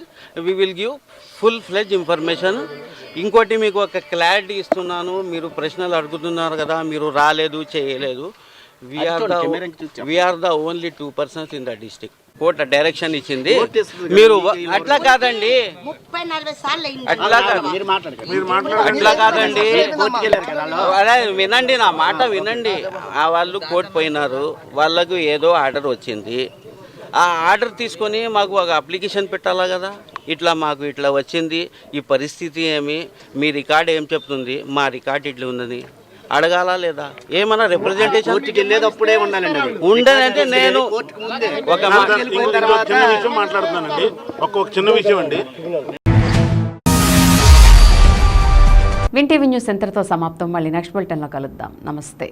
we will give full fledged information. ఇంకోటి మీకు ఒక క్లారిటీ ఇస్తున్నాను, మీరు ప్రశ్నలు అడుగుతున్నారు కదా, మీరు రాలేదు చేయలేదు. వీఆర్ ద ఓన్లీ 2 persons in the district. Court direction ఇచ్చింది, మీరు అట్లా కాదండి, అట్లా కాదండి, అదే వినండి, నా మాట వినండి. వాళ్ళు కోర్టు పోయినారు, వాళ్ళకు ఏదో ఆర్డర్ వచ్చింది, ఆ ఆర్డర్ తీసుకొని మాకు ఒక అప్లికేషన్ పెట్టాలా కదా, ఇట్లా మాకు ఇట్లా వచ్చింది, ఈ పరిస్థితి ఏమి, మీ రికార్డ్ ఏం చెప్తుంది, మా రికార్డ్ ఇట్లా ఉందని అడగాలా లేదా? ఏమన్నా రిప్రజెంటేషన్ వెళ్ళేటప్పుడే ఉండనంటే నేను ఒక మాట్లాడుతున్నానండి. ఒక చిన్న విషయం అండి. విన్ టీవీ న్యూస్ ఇంతటితో సమాప్తం. మళ్ళీ నెక్స్ట్ బులెటిన్లో కలుద్దాం. నమస్తే.